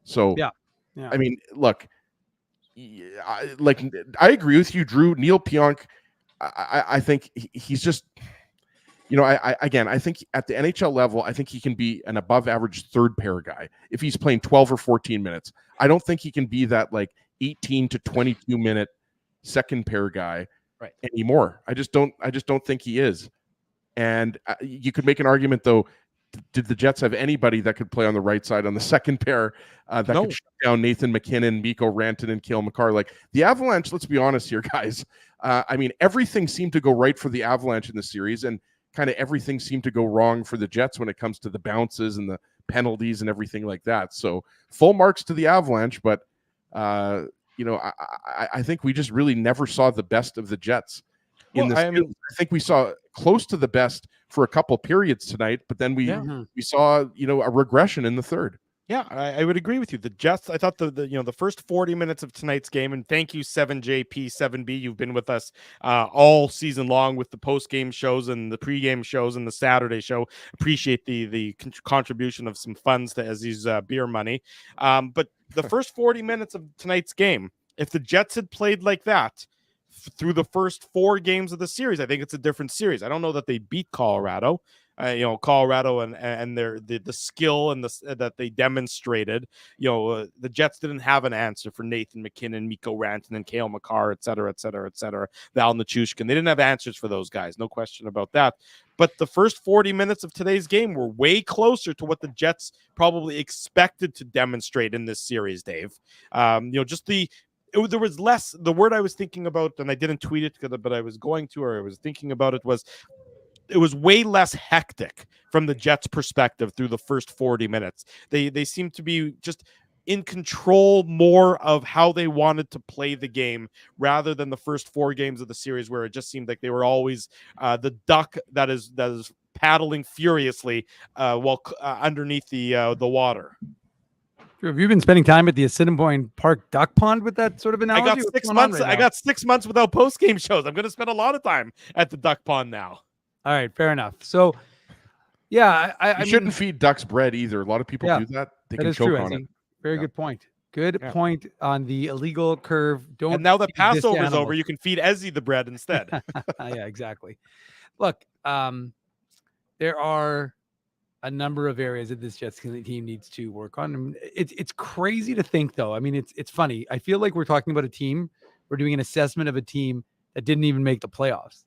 So, yeah. I mean, look, I agree with you, Drew. Neil Pionk, I think he's just, I think at the NHL level, I think he can be an above average third pair guy if he's playing 12 or 14 minutes. I don't think he can be that like 18 to 22 minute second pair guy anymore. I just don't think he is. And you could make an argument though, did the Jets have anybody that could play on the right side on the second pair that No. could shut down Nathan McKinnon, Mikko Rantanen, and Cale Makar? Like the Avalanche, let's be honest here, guys. I mean, everything seemed to go right for the Avalanche in the series, and kind of everything seemed to go wrong for the Jets when it comes to the bounces and the penalties and everything like that. So full marks to the Avalanche, but you know, I think we just really never saw the best of the Jets in this. I think we saw close to the best for a couple periods tonight, but then we saw, you know, a regression in the third. Yeah, I would agree with you. The Jets, I thought the first 40 minutes of tonight's game, and thank you 7JP, 7B. You've been with us all season long with the post-game shows and the pre-game shows and the Saturday show. Appreciate the contribution of some funds to Ezzy's beer money. But the first 40 minutes of tonight's game, if the Jets had played like that through the first 4 games of the series, I think it's a different series. I don't know that they beat Colorado. Colorado and the skill and that they demonstrated. The Jets didn't have an answer for Nathan McKinnon, Mikko Rantanen, Cale Makar, et cetera. Val Nichushkin. They didn't have answers for those guys, no question about that. But the first 40 minutes of today's game were way closer to what the Jets probably expected to demonstrate in this series, Dave. There was less. The word I was thinking about, and I didn't tweet it, but I was going to, or I was thinking about it, was it was way less hectic from the Jets' perspective through the first 40 minutes. They seemed to be just in control more of how they wanted to play the game rather than the first 4 games of the series where it just seemed like they were always the duck that is paddling furiously while underneath the water. Have you been spending time at the Assiniboine Park Duck Pond with that sort of analogy? I got 6 months without post-game shows. I'm going to spend a lot of time at the Duck Pond now. All right, fair enough. So, yeah, I shouldn't feed ducks bread either. A lot of people do that. They can choke on it. Very good point. Good point on the illegal curve. And now that Passover's over, you can feed Ezzy the bread instead. Yeah, exactly. Look, there are a number of areas that this Jets team needs to work on. It's crazy to think, though. I mean, it's funny. I feel like we're talking about a team. We're doing an assessment of a team that didn't even make the playoffs.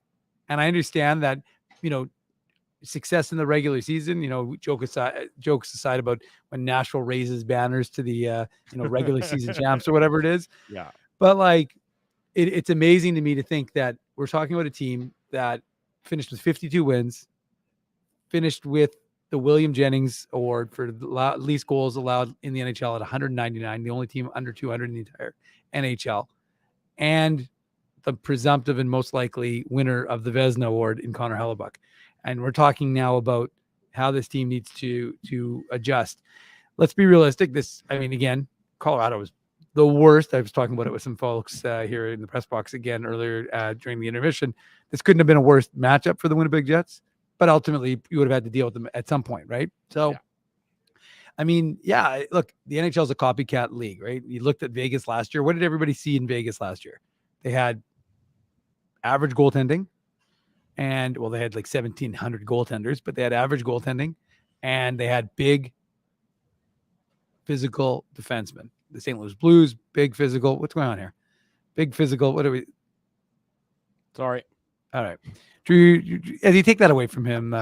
And I understand that, success in the regular season, jokes aside about when Nashville raises banners to the, regular season champs or whatever it is. Yeah. But it's amazing to me to think that we're talking about a team that finished with 52 wins, finished with the William Jennings Award for the least goals allowed in the NHL at 199, the only team under 200 in the entire NHL, and the presumptive and most likely winner of the Vezina Award in Connor Hellebuck. And we're talking now about how this team needs to adjust. Let's be realistic. Again, Colorado was the worst. I was talking about it with some folks here in the press box again earlier during the intermission. This couldn't have been a worse matchup for the Winnipeg Jets, but ultimately you would have had to deal with them at some point, right? So, look, the NHL is a copycat league, right? You looked at Vegas last year. What did everybody see in Vegas last year? They had average goaltending, and they had like 1,700 goaltenders, but they had average goaltending, and they had big physical defensemen. The St. Louis Blues, big physical. What's going on here? Big physical. What are we? Sorry. All right. Drew, as you take that away from him.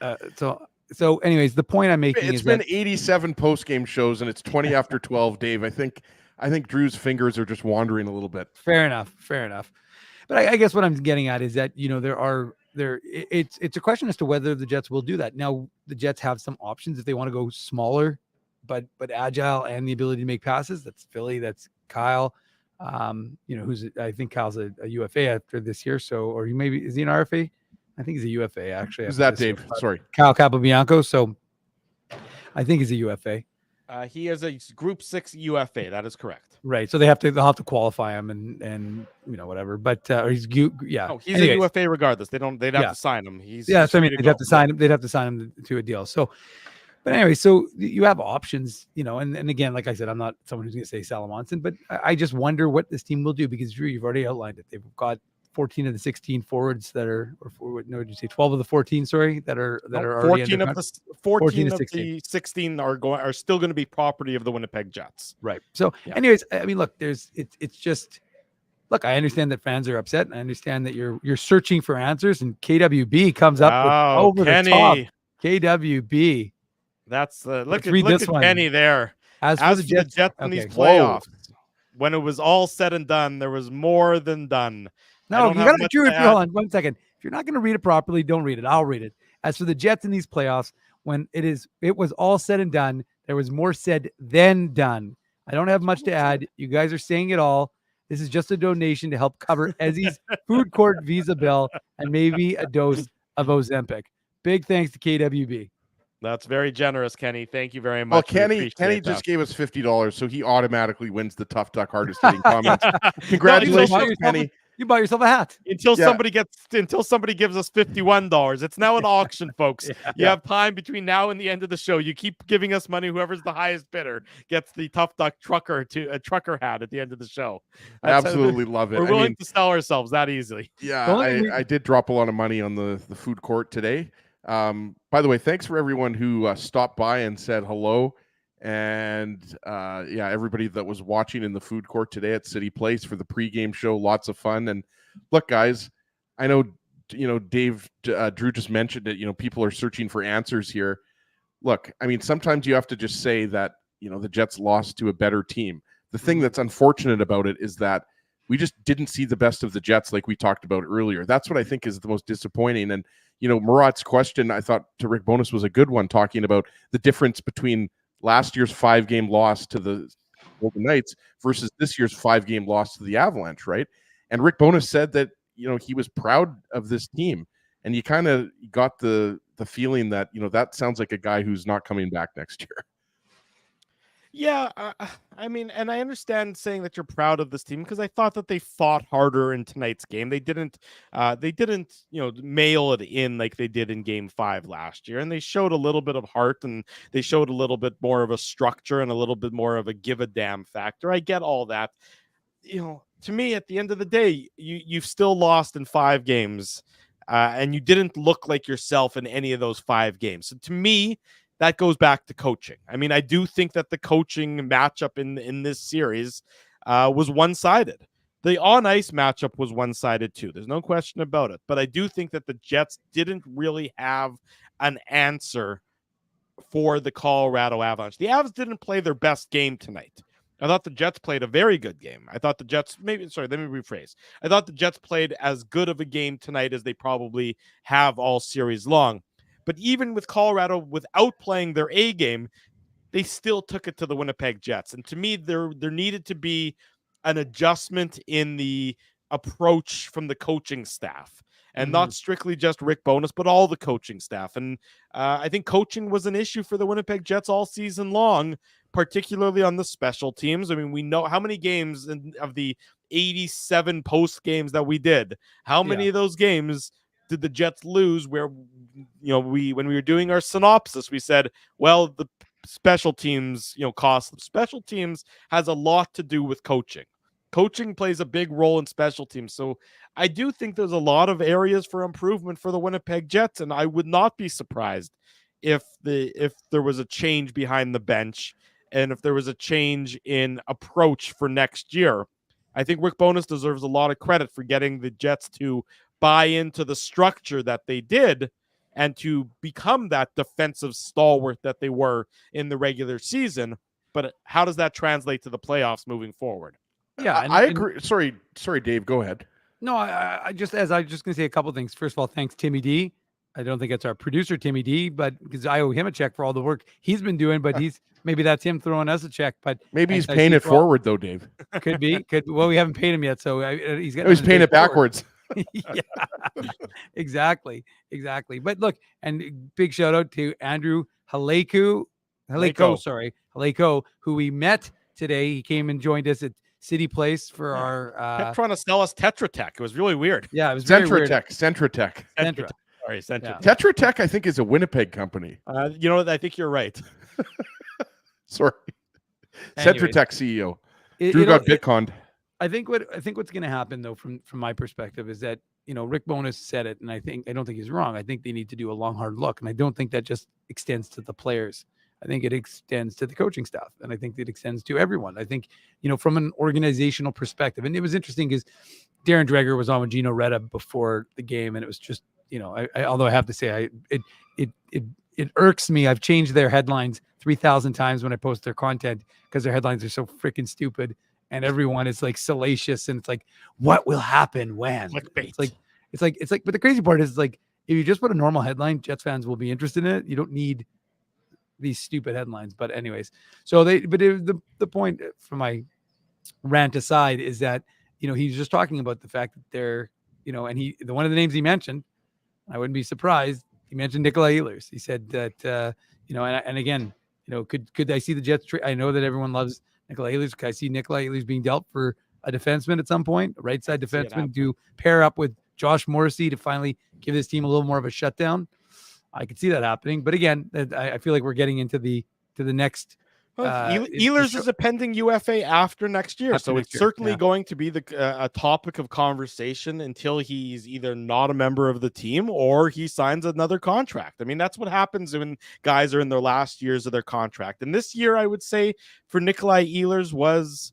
So anyways, the point I'm making it's been 87 post-game shows, and it's 20 after 12, Dave. I think Drew's fingers are just wandering a little bit. Fair enough. But I guess what I'm getting at is that, it's a question as to whether the Jets will do that. Now, the Jets have some options if they want to go smaller, but agile and the ability to make passes. That's Philly. That's Kyle. I think Kyle's a UFA after this year. So, or is he an RFA? I think he's a UFA actually. Who's that, Dave? Sorry. Kyle Capobianco. So I think he's a UFA. He is a Group 6 UFA. That is correct. Right. So they'll have to qualify him and whatever. But or he's a UFA regardless. They'd have to sign him. They'd have to sign him. They'd have to sign him to a deal. So, but anyway, so you have options, and again, like I said, I'm not someone who's going to say Salamonson, but I just wonder what this team will do because Drew, you've already outlined it. They've got 14 of the 16 forwards that are, 12 of the 14, sorry, that are already 14 of the 16 are still going to be property of the Winnipeg Jets. Right. So, anyways, I mean, look, it's just, look, I understand that fans are upset. And I understand that you're searching for answers, and KWB comes up with over the top. KWB. That's Let's look read at this one. Kenny there. As for the Jets, in these okay. playoffs, when it was all said and done, there was more than done. No, you got to Drew. Hold on 1 second. If you're not going to read it properly, don't read it. I'll read it. As for the Jets in these playoffs, when it was all said and done, there was more said than done. I don't have much to add. You guys are saying it all. This is just a donation to help cover Ezzy's food court visa bill and maybe a dose of Ozempic. Big thanks to KWB. That's very generous, Kenny. Thank you very Well, much. Kenny just gave us $50, so he automatically wins the Tough Duck hardest hitting comments. Congratulations, Kenny. You buy yourself a hat until somebody gives us $51. It's now an auction, folks. You have time between now and the end of the show. You keep giving us money. Whoever's the highest bidder gets the Tough Duck trucker hat at the end of the show. I absolutely love it. We're willing to sell ourselves that easily. Yeah, I did drop a lot of money on the food court today. By the way, thanks for everyone who stopped by and said hello. And everybody that was watching in the food court today at City Place for the pregame show, lots of fun. And look, guys, I know Dave, Drew just mentioned it. People are searching for answers here. Look, I mean, sometimes you have to just say that the Jets lost to a better team. The thing that's unfortunate about it is that we just didn't see the best of the Jets like we talked about earlier. That's what I think is the most disappointing. And Murat's question, I thought, to Rick Bowness was a good one, talking about the difference between last year's 5-game loss to the Golden Knights versus this year's 5-game loss to the Avalanche, right? And Rick Bowness said that he was proud of this team, and you kind of got the feeling that that sounds like a guy who's not coming back next year. Yeah, I mean, and I understand saying that you're proud of this team because I thought that they fought harder in tonight's game. They didn't, mail it in like they did in Game 5 last year, and they showed a little bit of heart, and they showed a little bit more of a structure and a little bit more of a give a damn factor. I get all that. To me, at the end of the day, you've still lost in 5 games, and you didn't look like yourself in any of those 5 games. So to me, that goes back to coaching. I mean, I do think that the coaching matchup in this series was one-sided. The on-ice matchup was one-sided too. There's no question about it. But I do think that the Jets didn't really have an answer for the Colorado Avalanche. The Avs didn't play their best game tonight. I thought the Jets played a very good game. I thought the Jets, let me rephrase. I thought the Jets played as good of a game tonight as they probably have all series long. But even with Colorado, without playing their A game, they still took it to the Winnipeg Jets. And to me, there needed to be an adjustment in the approach from the coaching staff. And not strictly just Rick Bowness, but all the coaching staff. And I think coaching was an issue for the Winnipeg Jets all season long, particularly on the special teams. I mean, we know how many games of the 87 post games that we did, how many of those games did the Jets lose where, when we were doing our synopsis, we said, well, the special teams, cost them. Special teams has a lot to do with coaching. Coaching plays a big role in special teams. So I do think there's a lot of areas for improvement for the Winnipeg Jets, and I would not be surprised if there was a change behind the bench and if there was a change in approach for next year. I think Rick Bowness deserves a lot of credit for getting the Jets to buy into the structure that they did and to become that defensive stalwart that they were in the regular season. But how does that translate to the playoffs moving forward? Yeah, I agree. Sorry, Dave, go ahead. No, I just going to say a couple things. First of all, thanks, Timmy D. I don't think it's our producer, Timmy D, but because I owe him a check for all the work he's been doing, but maybe that's him throwing us a check. But maybe he's paying it forward though, Dave. Could be. Well, we haven't paid him yet, so he's paying it backwards. Yeah, exactly. But look, and big shout out to Andrew Haleko, who we met today. He came and joined us at City Place for our kept trying to sell us Tetra Tech. It was really weird. Yeah, it was very weird. Centra Tech. Sorry, Centra. Yeah. Tetra Tech, I think, is a Winnipeg company. I think you're right. Sorry. Anyways, Centra Tech CEO. Drew got Bitcoined. I think what's going to happen though, from my perspective, is that Rick Bowness said it, and I don't think he's wrong. I think they need to do a long, hard look, and I don't think that just extends to the players. I think it extends to the coaching staff, and I think it extends to everyone. I think from an organizational perspective, and it was interesting because Darren Dreger was on with Gino Reda before the game, and it was just although I have to say it it irks me. I've changed their headlines 3,000 times when I post their content because their headlines are so freaking stupid, and everyone is like salacious, and it's like, what will happen when? Clickbait. It's like, but the crazy part is like, if you just put a normal headline, Jets fans will be interested in it. You don't need these stupid headlines. But anyways, so the point from my rant aside is that, he's just talking about the fact that they're, and one of the names he mentioned, I wouldn't be surprised, he mentioned Nikolai Ehlers. He said that, and again, could I see the Jets I know that everyone loves Nikolai Ehlers. Could I see Nikolai Ehlers being dealt for a defenseman at some point, a right side defenseman, to pair up with Josh Morrissey to finally give this team a little more of a shutdown? I could see that happening. But again, I feel like we're getting into the next. Ehlers is a pending UFA after next year, so it's certainly going to be a topic of conversation until he's either not a member of the team or he signs another contract. I mean, that's what happens when guys are in their last years of their contract. And this year, I would say for Nikolai Ehlers was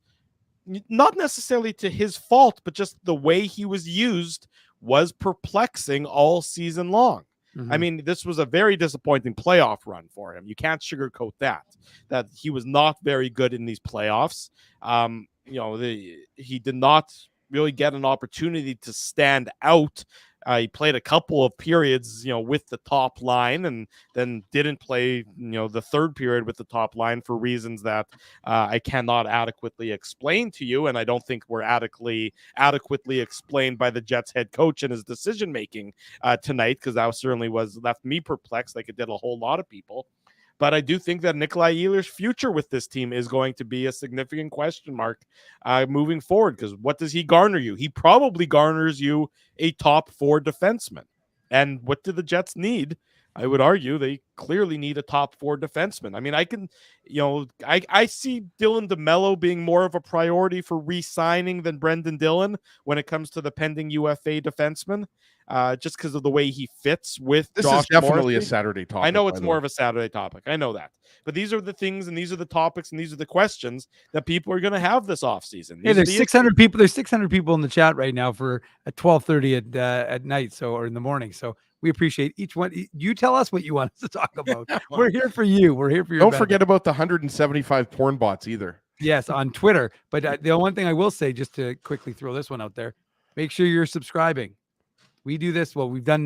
not necessarily to his fault, but just the way he was used was perplexing all season long. I mean, this was a very disappointing playoff run for him. You can't sugarcoat that he was not very good in these playoffs. He did not really get an opportunity to stand out. He played a couple of periods, with the top line, and then didn't play, the third period with the top line for reasons that I cannot adequately explain to you, and I don't think were adequately explained by the Jets head coach and his decision making tonight, because that certainly left me perplexed, like it did a whole lot of people. But I do think that Nikolai Ehlers' future with this team is going to be a significant question mark moving forward, because what does he garner you? He probably garners you a top 4 defenseman. And what do the Jets need? I would argue they clearly need a top 4 defenseman. I mean, I see Dylan DeMello being more of a priority for re-signing than Brendan Dillon when it comes to the pending UFA defenseman. Just because of the way he fits with this Josh is definitely Morrissey. a Saturday topic. I know it's more of a Saturday topic. I know that. But these are the things, and these are the topics, and these are the questions that people are going to have this offseason. Hey, there's 600 people. There's 600 people in the chat right now for at 12:30 at night, or in the morning. So we appreciate each one. You tell us what you want us to talk about. We're here for you. We're here for your Don't benefit. forget about the 175 porn bots either. Yes, on Twitter. But the one thing I will say, just to quickly throw this one out there, make sure you're subscribing. We do this. Well, we've done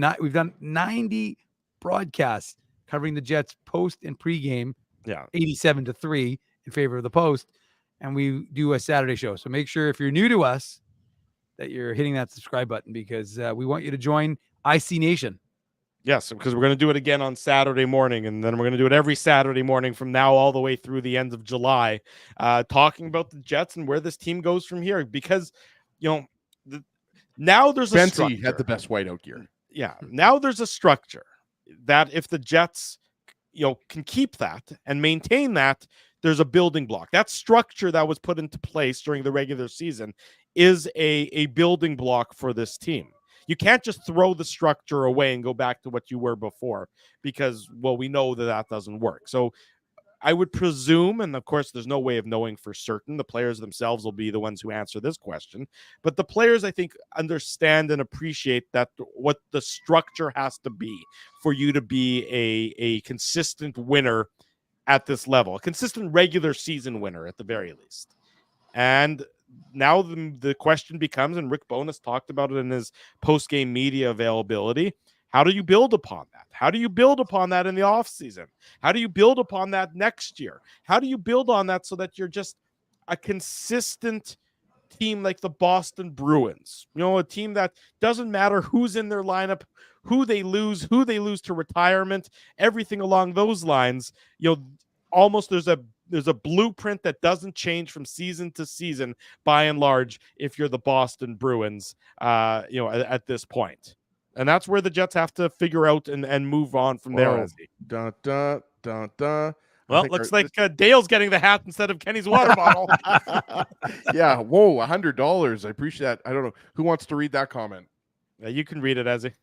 90 broadcasts covering the Jets post and pregame. 87-3 in favor of the Post, and we do a Saturday show. So make sure if you're new to us that you're hitting that subscribe button, because we want you to join IC Nation. Yes, because we're going to do it again on Saturday morning, and then we're going to do it every Saturday morning from now all the way through the end of July, talking about the Jets and where this team goes from here. Because, now there's a structure. Benzie had the best whiteout gear. Yeah, now there's a structure that if the Jets, can keep that and maintain that, there's a building block. That structure that was put into place during the regular season is a building block for this team. You can't just throw the structure away and go back to what you were before, because, we know that doesn't work. So I would presume, and of course there's no way of knowing for certain, the players themselves will be the ones who answer this question, but the players, I think, understand and appreciate that what the structure has to be for you to be a consistent winner at this level, a consistent regular season winner at the very least. And now the question becomes, and Rick Bowness talked about it in his post-game media availability, how do you build upon that? How do you build upon that in the offseason? How do you build upon that next year? How do you build on that so that you're just a consistent team like the Boston Bruins? A team that doesn't matter who's in their lineup, who they lose to retirement, everything along those lines. Almost there's a blueprint that doesn't change from season to season by and large if you're the Boston Bruins, at this point. And that's where the Jets have to figure out and move on from there. Dun, dun, dun, dun. Well, looks like Dale's getting the hat instead of Kenny's water bottle. Yeah. Whoa, $100. I appreciate that. I don't know. Who wants to read that comment? You can read it, Ezzy.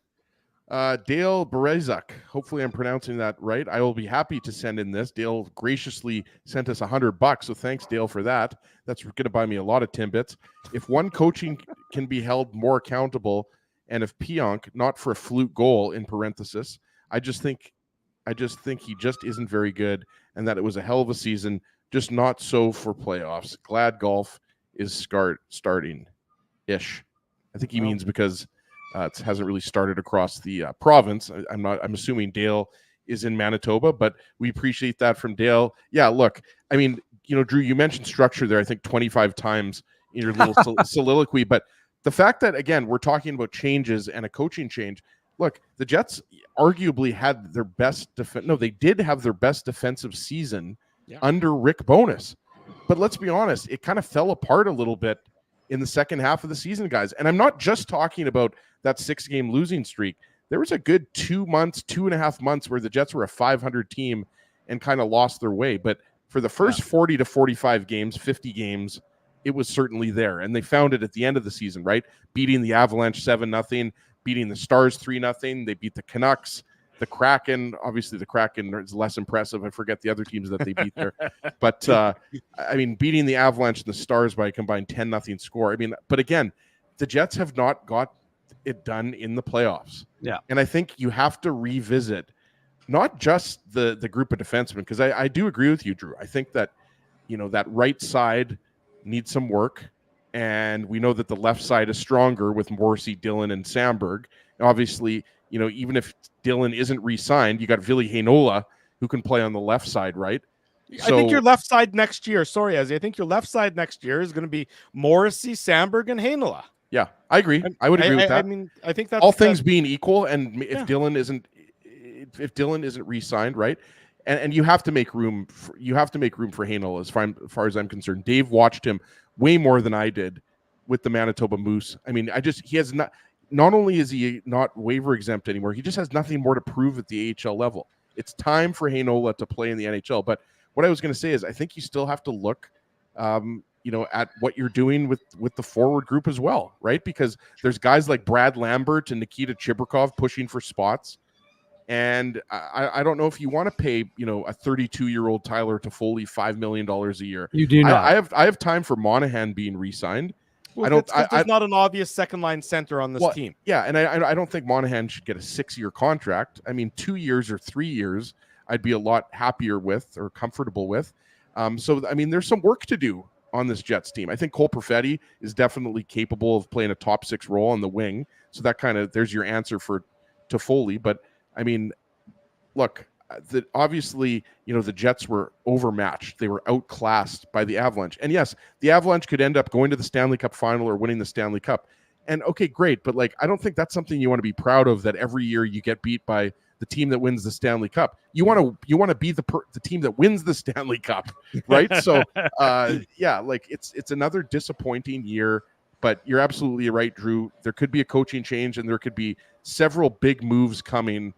Dale Berezuk. Hopefully I'm pronouncing that right. I will be happy to send in this. Dale graciously sent us $100. So thanks, Dale, for that. That's going to buy me a lot of Timbits. If one coaching can be held more accountable, and if Pionk, not for a flute goal in parenthesis, I just think I just think he just isn't very good, and that it was a hell of a season, just not so for playoffs. Glad golf is starting-ish. I think he means because it hasn't really started across the province. I'm assuming Dale is in Manitoba, but we appreciate that from Dale. Yeah, look, I mean, Drew, you mentioned structure there, I think 25 times in your little soliloquy, but the fact that, again, we're talking about changes and a coaching change. Look, the Jets arguably had their best they did have their best defensive season under Rick Bowness. But let's be honest, it kind of fell apart a little bit in the second half of the season, guys. And I'm not just talking about that 6-game losing streak. There was a good 2.5 months where the Jets were a 500 team and kind of lost their way. But for the first 40 to 45 games, 50 games, it was certainly there. And they found it at the end of the season, right? Beating the Avalanche 7-0, beating the Stars 3-0. They beat the Canucks, the Kraken. Obviously, the Kraken is less impressive. I forget the other teams that they beat there. But, beating the Avalanche and the Stars by a combined 10-0 score. I mean, but again, the Jets have not got it done in the playoffs. Yeah. And I think you have to revisit not just the group of defensemen, because I do agree with you, Drew. I think that, that right side needs some work. And we know that the left side is stronger with Morrissey, Dillon, and Samberg. And obviously, even if Dillon isn't re-signed, you got Ville Heinola who can play on the left side, right? I think your left side next year, sorry, Ezzy, I think your left side next year is going to be Morrissey, Samberg, and Heinola. Yeah, I agree. I would agree with that. I mean, I think that's all things being equal, and if Dillon isn't re-signed, right? And you have to make room for Heinola as far as I'm concerned. Dave watched him way more than I did with the Manitoba Moose. I mean, he has not only is he not waiver exempt anymore, he just has nothing more to prove at the AHL level. It's time for Heinola to play in the NHL. But what I was going to say is I think you still have to look at what you're doing with the forward group as well, right? Because there's guys like Brad Lambert and Nikita Chibrikov pushing for spots. And I don't know if you want to pay, a 32-year-old Tyler Toffoli $5 million a year. You do not. I have time for Monahan being re-signed. Well, there's not an obvious second-line center on this team. Yeah, and I don't think Monahan should get a 6-year contract. I mean, 2 years or 3 years, I'd be a lot happier with or comfortable with. There's some work to do on this Jets team. I think Cole Perfetti is definitely capable of playing a top 6 role on the wing. So that there's your answer for Toffoli. But I mean, look, obviously, the Jets were overmatched. They were outclassed by the Avalanche. And yes, the Avalanche could end up going to the Stanley Cup final or winning the Stanley Cup. And okay, great. But I don't think that's something you want to be proud of, that every year you get beat by the team that wins the Stanley Cup. You want to be the team that wins the Stanley Cup, right? So, it's another disappointing year. But you're absolutely right, Drew. There could be a coaching change, and there could be several big moves coming,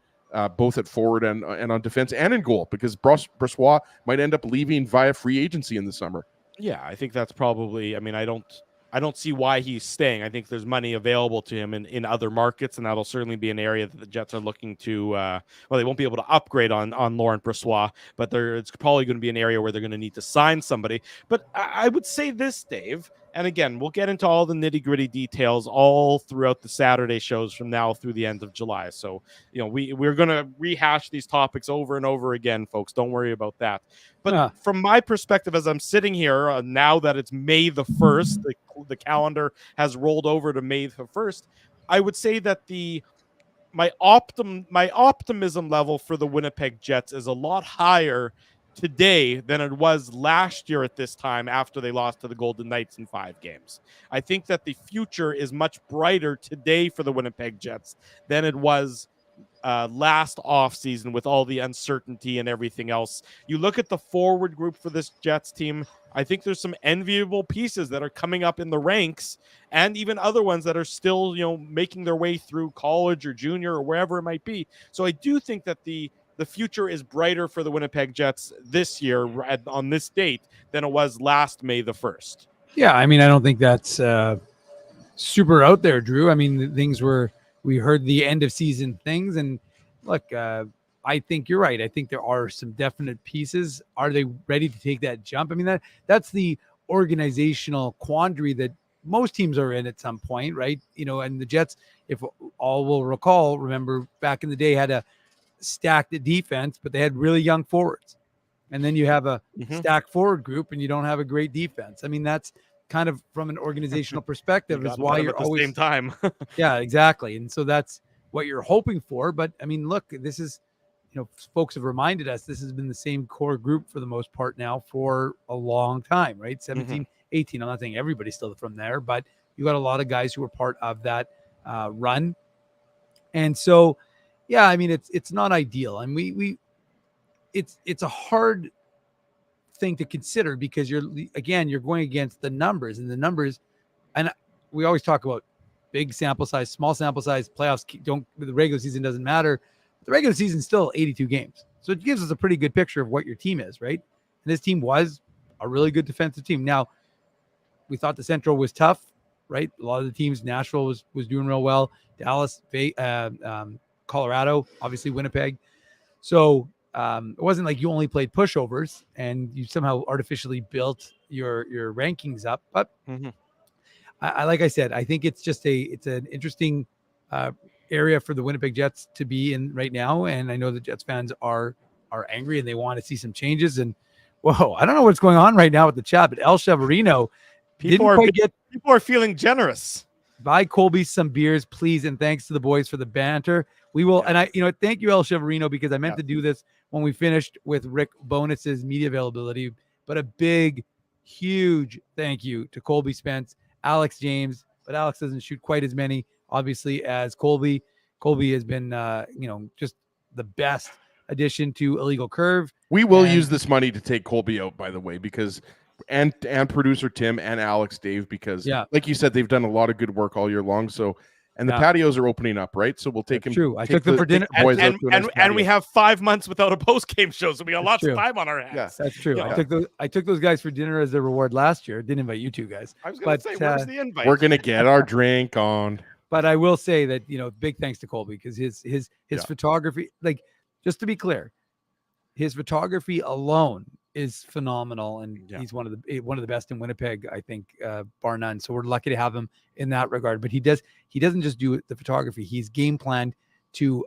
both at forward and on defense and in goal, because Brossoit might end up leaving via free agency in the summer. Yeah, I think that's probably. I mean, I don't see why he's staying. I think there's money available to him in other markets, and that'll certainly be an area that the Jets are looking to. They won't be able to upgrade on Laurent Brossoit, but it's probably going to be an area where they're going to need to sign somebody. But I would say this, Dave. And again, we'll get into all the nitty-gritty details all throughout the Saturday shows from now through the end of July. So, we're going to rehash these topics over and over again, folks. Don't worry about that. But from my perspective, as I'm sitting here, now that it's May the 1st, the calendar has rolled over to May the 1st, I would say that my optimism level for the Winnipeg Jets is a lot higher today than it was last year at this time after they lost to the Golden Knights in 5 games. I think that the future is much brighter today for the Winnipeg Jets than it was last offseason with all the uncertainty and everything else. You look at the forward group for this Jets team, I think there's some enviable pieces that are coming up in the ranks, and even other ones that are still, making their way through college or junior or wherever it might be. So I do think that the future is brighter for the Winnipeg Jets this year on this date than it was last May the 1st. Yeah, I mean, I don't think that's super out there, Drew. I mean, we heard the end of season things, and look, I think you're right. I think there are some definite pieces. Are they ready to take that jump? I mean, that's the organizational quandary that most teams are in at some point, right? And the Jets, if all will remember back in the day, had a stacked defense, but they had really young forwards. And then you have a stacked forward group and you don't have a great defense. I mean, that's kind of from an organizational perspective is why you're at the always same time. yeah, exactly. And so that's what you're hoping for. But I mean, look, this is, folks have reminded us this has been the same core group for the most part now for a long time, right? 17, 18. I'm not saying everybody's still from there, but you got a lot of guys who were part of that run. And so, yeah, I mean, it's not ideal. And it's a hard thing to consider because you're going against the numbers and we always talk about big sample size, small sample size, playoffs the regular season doesn't matter. The regular season is still 82 games. So it gives us a pretty good picture of what your team is, right? And this team was a really good defensive team. Now, we thought the Central was tough, right? A lot of the teams, Nashville was doing real well. Dallas, Colorado, obviously Winnipeg. So it wasn't like you only played pushovers and you somehow artificially built your rankings up. But I like I said, I think it's just it's an interesting area for the Winnipeg Jets to be in right now. And I know the Jets fans are angry and they want to see some changes. And whoa, I don't know what's going on right now with the chat, but El Cheverino people are feeling generous. Buy Colby some beers, please, and thanks to the boys for the banter. We will, and thank you, El Cheverino, because I meant to do this when we finished with Rick Bowness's media availability. But a big, huge thank you to Colby Spence, Alex James, but Alex doesn't shoot quite as many, obviously, as Colby. Colby has been, just the best addition to Illegal Curve. We will use this money to take Colby out, by the way, because and producer Tim and Alex Dave, because like you said, they've done a lot of good work all year long. So, and the patios are opening up, right? So we'll take them. True. I took them for dinner. And we have 5 months without a post game show, so we got lots of time on our hands. Yeah, that's true. Yeah. I took those guys for dinner as a reward last year. Didn't invite you two guys. I was going to say, where's the invite? We're gonna get our drink on. But I will say that big thanks to Colby because his photography, like, just to be clear, his photography alone is phenomenal, and he's one of the best in Winnipeg, I think, bar none. So we're lucky to have him in that regard. But he doesn't just do the photography; he's game planned to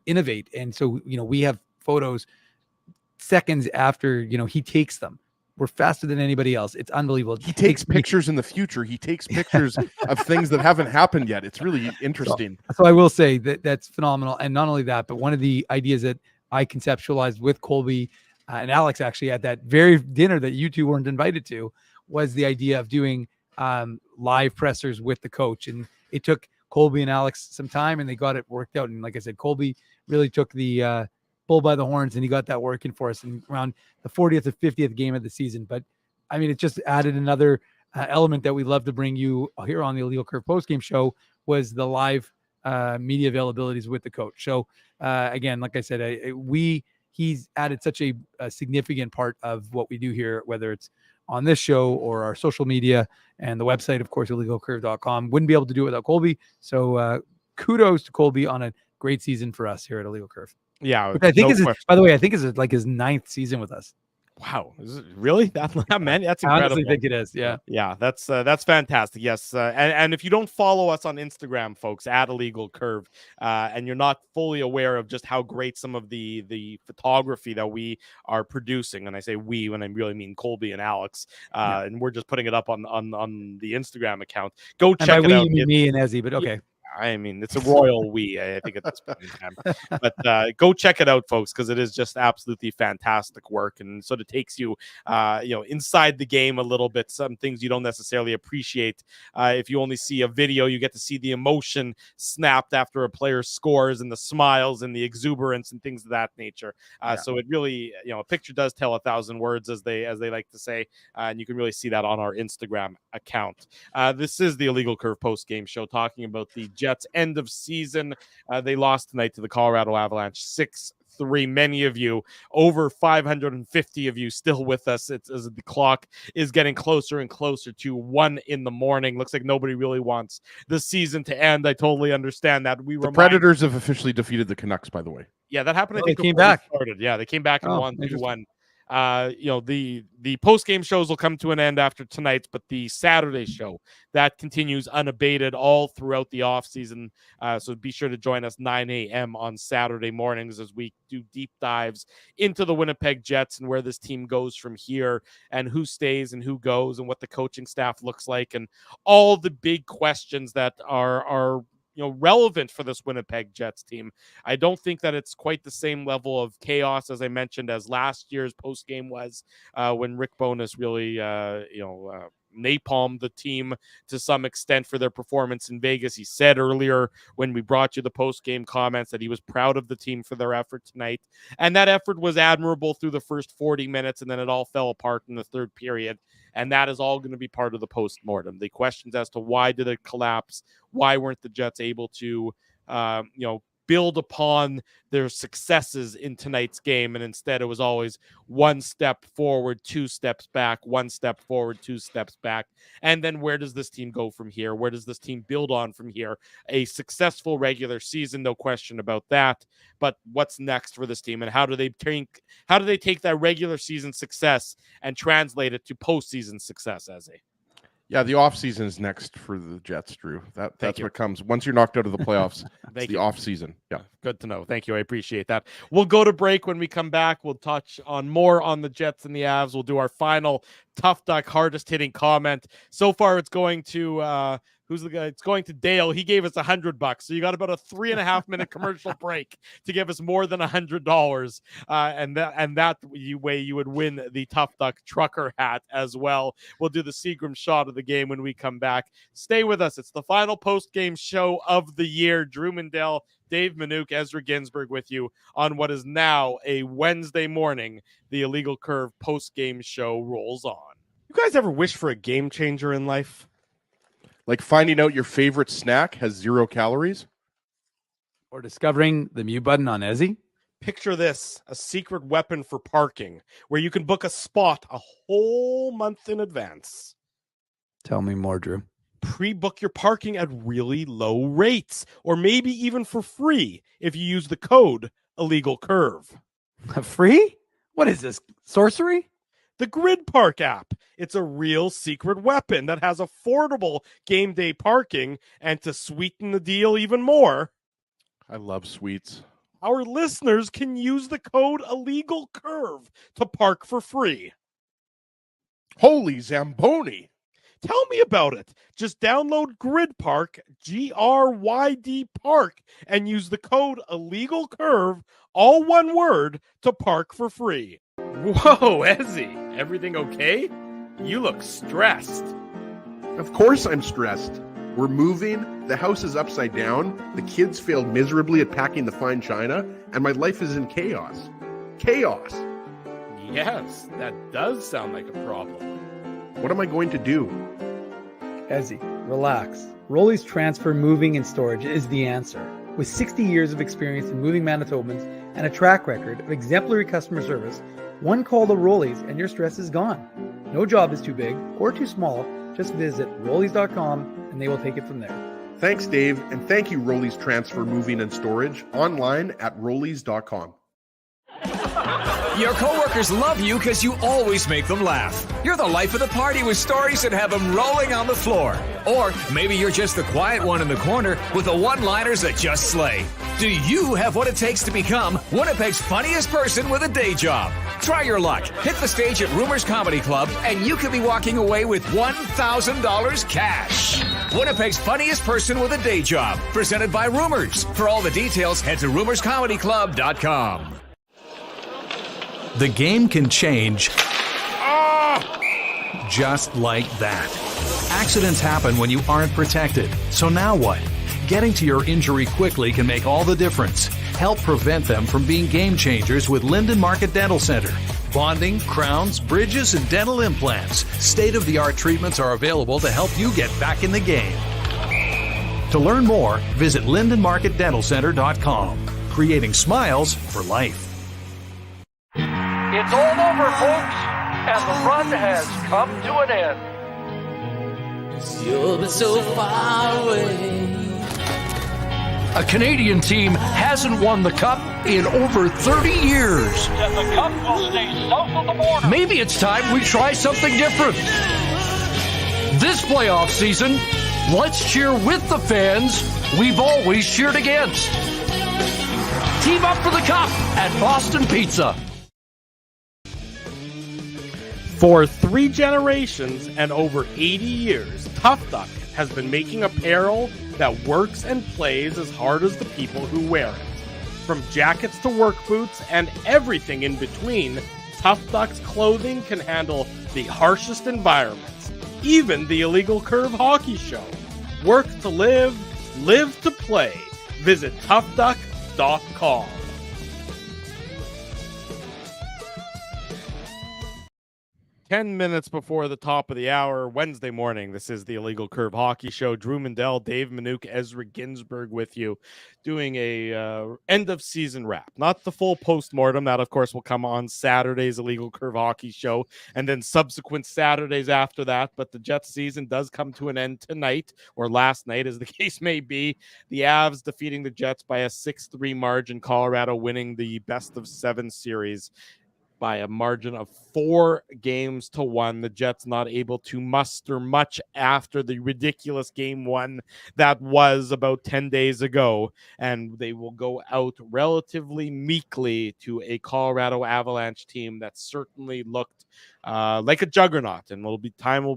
innovate. And so we have photos seconds after he takes them. We're faster than anybody else. It's unbelievable. He takes pictures in the future. He takes pictures of things that haven't happened yet. It's really interesting. So I will say that's phenomenal. And not only that, but one of the ideas that I conceptualized with Colby and Alex actually at that very dinner that you two weren't invited to was the idea of doing live pressers with the coach. And it took Colby and Alex some time and they got it worked out. And like I said, Colby really took the bull by the horns and he got that working for us in around the 40th or 50th game of the season. But I mean, it just added another element that we love to bring you here on the Illegal Curve postgame show was the live media availabilities with the coach. So again, like I said, he's added such a significant part of what we do here, whether it's on this show or our social media and the website, of course, illegalcurve.com. Wouldn't be able to do it without Colby. So kudos to Colby on a great season for us here at Illegal Curve. Yeah, which I think by the way, I think is like his 9th season with us. Wow, is it really that man? That's incredible. I honestly think it is. Yeah, that's fantastic. Yes, and if you don't follow us on Instagram, folks, at Illegal Curve, and you're not fully aware of just how great some of the photography that we are producing, and I say we when I really mean Colby and Alex, and we're just putting it up on the Instagram account. Go check it out. You mean me and Ezzy, but okay. I mean, it's a royal we, I think, at this point in time. But go check it out, folks, because it is just absolutely fantastic work. And sort of takes you, inside the game a little bit. Some things you don't necessarily appreciate. If you only see a video, you get to see the emotion snapped after a player scores and the smiles and the exuberance and things of that nature. So it really, a picture does tell 1,000 words, as they like to say. And you can really see that on our Instagram account. This is the Illegal Curve post-game show talking about the Jets end of season. They lost tonight to the Colorado Avalanche 6-3. Many of you, over 550 of you, still with us. It's as the clock is getting closer and closer to 1 a.m. Looks like nobody really wants the season to end. I totally understand that. The Predators have officially defeated the Canucks, by the way. Yeah, that happened. I think they came back. Yeah, they came back and won 2-1. The post-game shows will come to an end after tonight's, but the Saturday show, that continues unabated all throughout the offseason. So be sure to join us 9 a.m. on Saturday mornings as we do deep dives into the Winnipeg Jets and where this team goes from here and who stays and who goes and what the coaching staff looks like and all the big questions that are relevant for this Winnipeg Jets team. I don't think that it's quite the same level of chaos, as I mentioned, as last year's post game was, when Rick Bowness really, napalmed the team to some extent for their performance in Vegas. He said earlier when we brought you the post-game comments that he was proud of the team for their effort tonight. And that effort was admirable through the first 40 minutes, and then it all fell apart in the third period. And that is all going to be part of the post-mortem. The questions as to why did it collapse? Why weren't the Jets able to, build upon their successes in tonight's game? And instead, it was always one step forward, two steps back, one step forward, two steps back. And then where does this team go from here? Where does this team build on from here? A successful regular season, no question about that. But what's next for this team, and how do they take that regular season success and translate it to postseason success, Eze? Yeah, the offseason is next for the Jets, Drew. That's what comes. Once you're knocked out of the playoffs, it's the offseason. Yeah. Good to know. Thank you. I appreciate that. We'll go to break. When we come back, we'll touch on more on the Jets and the Avs. We'll do our final Tough Duck hardest hitting comment. So far, it's going to who's the guy? It's going to Dale. He gave us $100. So you got about a 3.5 minute commercial break to give us more than $100. And that way you would win the Tough Duck trucker hat as well. We'll do the Seagram shot of the game when we come back. Stay with us. It's the final post-game show of the year. Drew Mandel, Dave Manouk, Ezra Ginsburg with you on what is now a Wednesday morning. The Illegal Curve post-game show rolls on. You guys ever wish for a game changer in life? Like finding out your favorite snack has 0 calories? Or discovering the mute button on Eze? Picture this, a secret weapon for parking where you can book a spot a whole month in advance. Tell me more, Drew. Pre-book your parking at really low rates, or maybe even for free if you use the code Illegal Curve. Free? What is this, sorcery? The Grid Park app. It's a real secret weapon that has affordable game day parking, and to sweeten the deal even more, I love sweets. Our listeners can use the code Illegal Curve to park for free. Holy Zamboni. Tell me about it. Just download Grid Park, GRYD Park, and use the code Illegal Curve, all one word, to park for free. Whoa, Ezzy, everything okay? You look stressed. Of course I'm stressed. We're moving, the house is upside down, the kids failed miserably at packing the fine china, and my life is in chaos. Chaos! Yes, that does sound like a problem. What am I going to do? Ezzy, relax. Rolly's Transfer Moving and Storage is the answer. With 60 years of experience in moving Manitobans and a track record of exemplary customer service, one call to Rolly's and your stress is gone. No job is too big or too small. Just visit Rollies.com and they will take it from there. Thanks, Dave, and thank you, Rolly's Transfer Moving and Storage, online at Rollies.com. Your coworkers love you because you always make them laugh. You're the life of the party with stories that have them rolling on the floor. Or maybe you're just the quiet one in the corner with the one-liners that just slay. Do you have what it takes to become Winnipeg's funniest person with a day job? Try your luck. Hit the stage at Rumors Comedy Club, and you could be walking away with $1,000 cash. Winnipeg's funniest person with a day job. Presented by Rumors. For all the details, head to rumorscomedyclub.com. The game can change just like that. Accidents happen when you aren't protected. So now what? Getting to your injury quickly can make all the difference. Help prevent them from being game changers with Linden Market Dental Center. Bonding, crowns, bridges, and dental implants. State-of-the-art treatments are available to help you get back in the game. To learn more, visit LindenMarketDentalCenter.com. Creating smiles for life. It's all over, folks, and the run has come to an end. You've been so far away. A Canadian team hasn't won the Cup in over 30 years. And the Cup will stay south of the border. Maybe it's time we try something different. This playoff season, let's cheer with the fans we've always cheered against. Team up for the Cup at Boston Pizza. For 3 generations and over 80 years, Tough Duck has been making apparel that works and plays as hard as the people who wear it. From jackets to work boots and everything in between, Tough Duck's clothing can handle the harshest environments, even the illegal curve hockey show. Work to live, live to play. Visit toughduck.com. 10 minutes before the top of the hour, Wednesday morning. This is the Illegal Curve Hockey Show. Drew Mandel, Dave Minuk, Ezra Ginsburg with you, doing a end of season wrap. Not the full post-mortem. That, of course, will come on Saturday's Illegal Curve Hockey Show, and then subsequent Saturdays after that. But the Jets season does come to an end tonight, or last night, as the case may be. The Avs defeating the Jets by a 6-3 margin. Colorado winning the best-of-7 series by a margin of 4-1. The Jets not able to muster much after the ridiculous game 1 that was about 10 days ago, and they will go out relatively meekly to a Colorado Avalanche team that certainly looked like a juggernaut, and it'll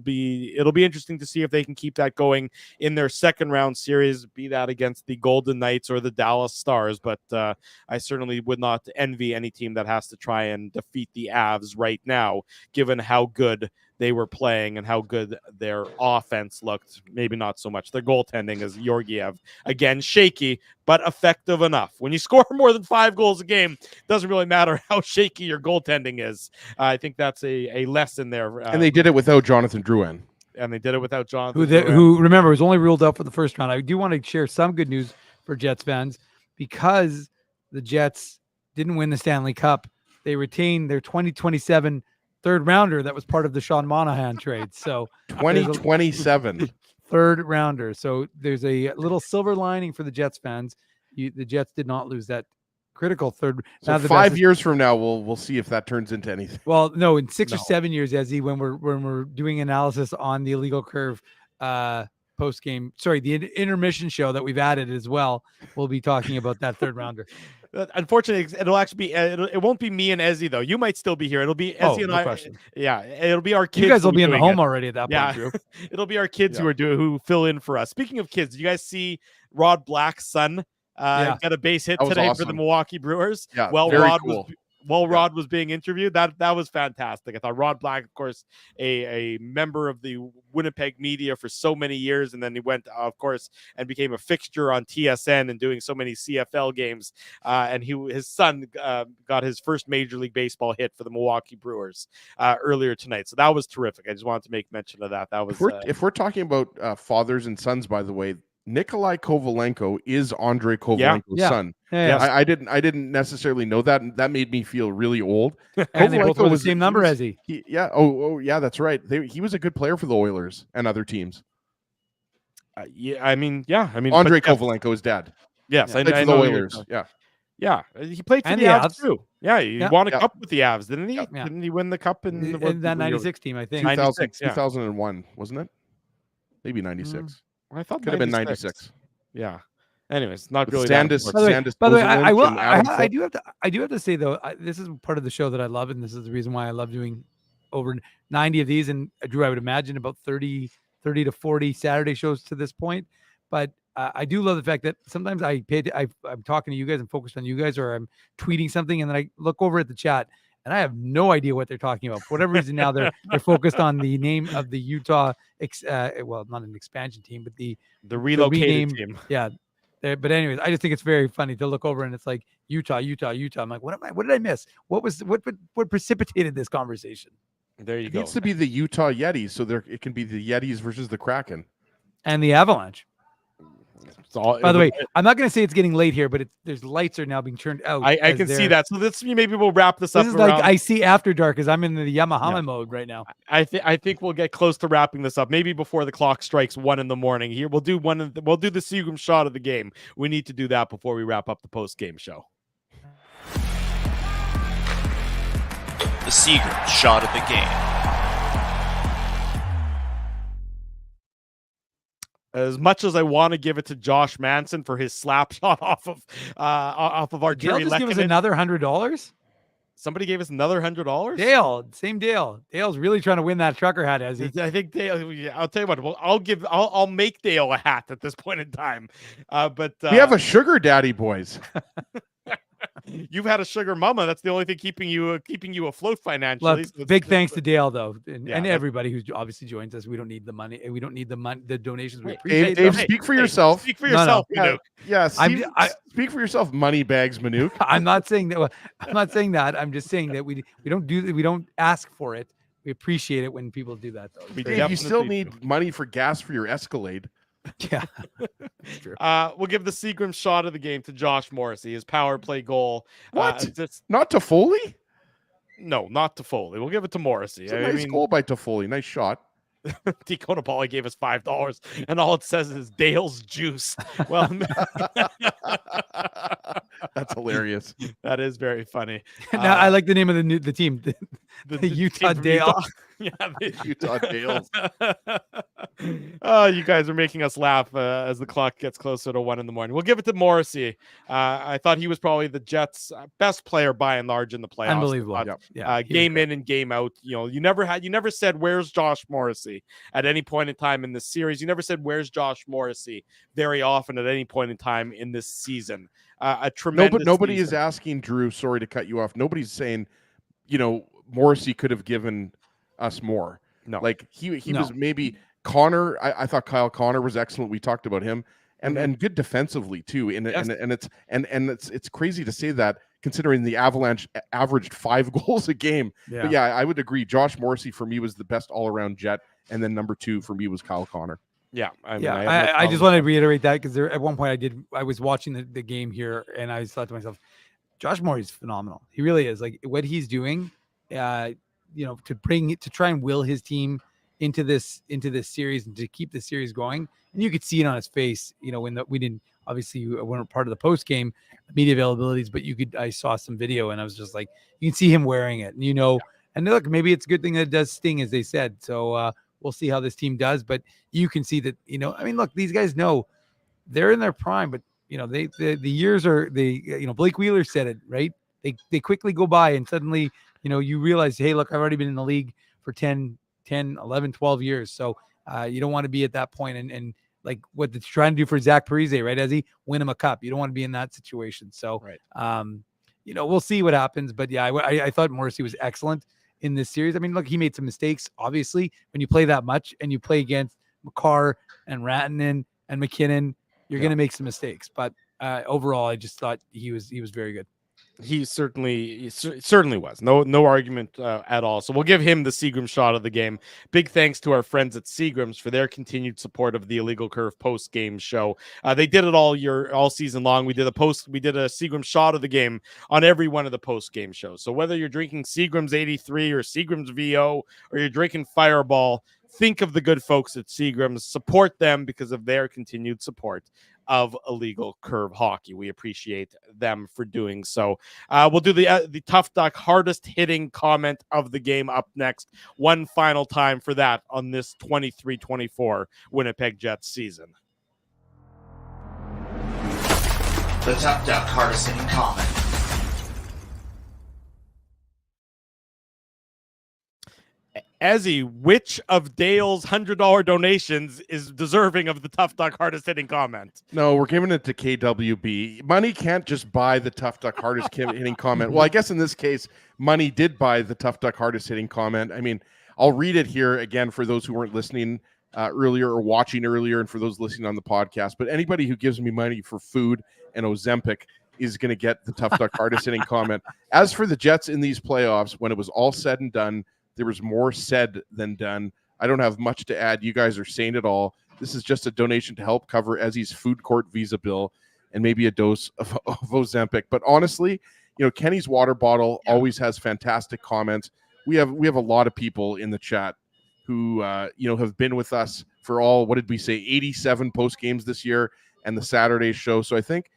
be interesting to see if they can keep that going in their second round series, be that against the Golden Knights or the Dallas Stars. But I certainly would not envy any team that has to try and defeat the Avs right now, given how good they were playing and how good their offense looked. Maybe not so much. Their goaltending is Georgiev. Again, shaky, but effective enough. When you score more than 5 goals a game, it doesn't really matter how shaky your goaltending is. I think that's a lesson there. And they did it without Jonathan Drouin. And they did it without Jonathan who remember, was only ruled out for the first round. I do want to share some good news for Jets fans, because the Jets didn't win the Stanley Cup. They retained their 2027 third rounder that was part of the Sean Monahan trade. So 2027 third rounder. So there's a little silver lining for the Jets fans. The Jets did not lose that critical third. So 5 years from now, we'll see if that turns into anything. Well, no, in 6 or 7 years, Ezzy, when we're doing analysis on the Illegal Curve post game, the intermission show that we've added as well, we'll be talking about that third rounder. Unfortunately, it'll actually be it won't be me and Ezzy though. You might still be here. It'll be Ezzy and I. Question. Yeah, it'll be our kids. You guys will be in the home already at that point, Drew. It'll be our kids who fill in for us. Speaking of kids, did you guys see Rod Black's son got a base hit today for the Milwaukee Brewers? Yeah, Rod was being interviewed. That was fantastic. I thought Rod Black, of course, a member of the Winnipeg media for so many years, and then he went, of course, and became a fixture on TSN and doing so many CFL games. And his son got his first Major League Baseball hit for the Milwaukee Brewers earlier tonight. So that was terrific. I just wanted to make mention of that. That was if we're talking about fathers and sons, by the way, Nikolai Kovalenko is Andrei Kovalenko's son. Yeah. I didn't necessarily know that. And that made me feel really old. And they both were the same number as he. Yeah, that's right. He was a good player for the Oilers and other teams. Andrei Kovalenko is dad. Yes, I know the Oilers. Yeah, he played for the Avs too. Yeah, he won a cup with the Avs, didn't he? Yeah. Didn't he win the cup in that 96 team, I think. 2001, wasn't it? Maybe 96. I thought could have been 96. Yeah. Anyways, not really. Sandus, by the way, I do have to say though, this is part of the show that I love, and this is the reason why I love doing over 90 of these. And Drew, I would imagine about 30 to 40 Saturday shows to this point. But I do love the fact that sometimes I'm talking to you guys and focused on you guys, or I'm tweeting something, and then I look over at the chat and I have no idea what they're talking about. For whatever reason, now they're focused on the name of the Utah, well, not an expansion team, but the relocated team. Yeah. But anyways, I just think it's very funny to look over and it's like Utah. I'm like, what did I miss? What precipitated this conversation? There you it go. It needs to be the Utah Yetis, so it can be the Yetis versus the Kraken and the Avalanche. By the way, I'm not going to say it's getting late here, but there's lights are now being turned out. I can see that. So maybe we'll wrap this up. This is like I see after dark because I'm in the Yamahama mode right now. I think we'll get close to wrapping this up. Maybe before the clock strikes 1 in the morning. Here we'll do we'll do the Seagram shot of the game. We need to do that before we wrap up the post game show. The Seagram shot of the game. As much as I want to give it to Josh Manson for his slap shot off of our Dale just give us another $100. Somebody gave us another $100. Dale, same Dale. Dale's really trying to win that trucker hat, has he? I think Dale. Yeah, I'll tell you what. Well, I'll make Dale a hat at this point in time. But we have a sugar daddy, boys. You've had a sugar mama. That's the only thing keeping you afloat financially. Look, so big thanks to Dale though, and everybody who's obviously joins us. We don't need the money. We don't need the donations. We appreciate Dave, speak for yourself. Speak for yourself, Manuk. Yeah, speak for yourself, money bags, Manuk. I'm not saying that. I'm not saying that. I'm just saying that we don't ask for it. We appreciate it when people do that though. Dave, you still need money for gas for your Escalade. Yeah. True. We'll give the Seagram shot of the game to Josh Morrissey, his power play goal. What? Not to Foley? No, not to Foley. We'll give it to Morrissey. It's a nice goal by Toffoli. Nice shot. Dakota Pauly gave us $5, and all it says is Dale's juice. Well, that's hilarious. That is very funny. Now I like the name of the team, the Utah Dale. Yeah, the Utah Dales. Oh, you guys are making us laugh as the clock gets closer to 1 in the morning. We'll give it to Morrissey. I thought he was probably the Jets' best player by and large in the playoffs. Unbelievable. Game in and game out. You know, you never said where's Josh Morrissey at any point in time in this series. You never said where's Josh Morrissey very often at any point in time in this season. A tremendous. Nobody season. is asking Drew. Sorry to cut you off. Nobody's saying, Morrissey could have given us more. No, like he was maybe Connor. I thought Kyle Connor was excellent. We talked about him and good defensively too. And it's crazy to say that considering the Avalanche averaged 5 goals a game. Yeah. But yeah, I would agree. Josh Morrissey for me was the best all around Jet, and then number 2 for me was Kyle Connor. Yeah, I just want to reiterate that because at one point I was watching the game here and I thought to myself, Josh Morrissey's phenomenal. He really is. Like what he's doing, to try and will his team into this series and to keep the series going. And you could see it on his face, when we didn't obviously we weren't part of the post game media availabilities, but I saw some video and I was just like, you can see him wearing it, and look, maybe it's a good thing that it does sting, as they said. So we'll see how this team does, but you can see that, look, these guys know they're in their prime, but the years are Blake Wheeler said it, right? They quickly go by and suddenly, you realize, hey, look, I've already been in the league for 10, 11, 12 years. So you don't want to be at that point and like what they're trying to do for Zach Parise, right? As he win him a cup, you don't want to be in that situation. So, right. We'll see what happens, but yeah, I thought Morrissey was excellent in this series. I mean, look, he made some mistakes, obviously, when you play that much and you play against McCarr and Rantanen and McKinnon, you're going to make some mistakes, but overall, I just thought he was very good. He certainly was. No argument at all. So we'll give him the Seagram shot of the game. Big thanks to our friends at Seagram's for their continued support of the Illegal Curve post game show. They did it all season long. We did a Seagram shot of the game on every one of the post game shows. So whether you're drinking Seagram's 83 or Seagram's VO or you're drinking Fireball, think of the good folks at Seagram's. Support them because of their continued support of Illegal Curve hockey. We appreciate them for doing so. We'll do the Tough Duck hardest hitting comment of the game up next. One final time for that on this 23-24 Winnipeg Jets season. The Tough Duck hardest hitting comment. Ezzy, which of Dale's $100 donations is deserving of the Tough Duck hardest hitting comment? No, we're giving it to KWB. Money can't just buy the Tough Duck hardest hitting comment. Well, I guess in this case, money did buy the Tough Duck hardest hitting comment. I mean, I'll read it here again for those who weren't listening earlier or watching earlier, and for those listening on the podcast. But anybody who gives me money for food and Ozempic is going to get the Tough Duck hardest hitting comment. As for the Jets in these playoffs, when it was all said and done, there was more said than done. I don't have much to add. You guys are saying it all. This is just a donation to help cover Ezzy's food court visa bill and maybe a dose of Ozempic. But honestly, Kenny's water bottle always has fantastic comments. We have a lot of people in the chat who have been with us for all, what did we say, 87 post games this year and the Saturday show. So I think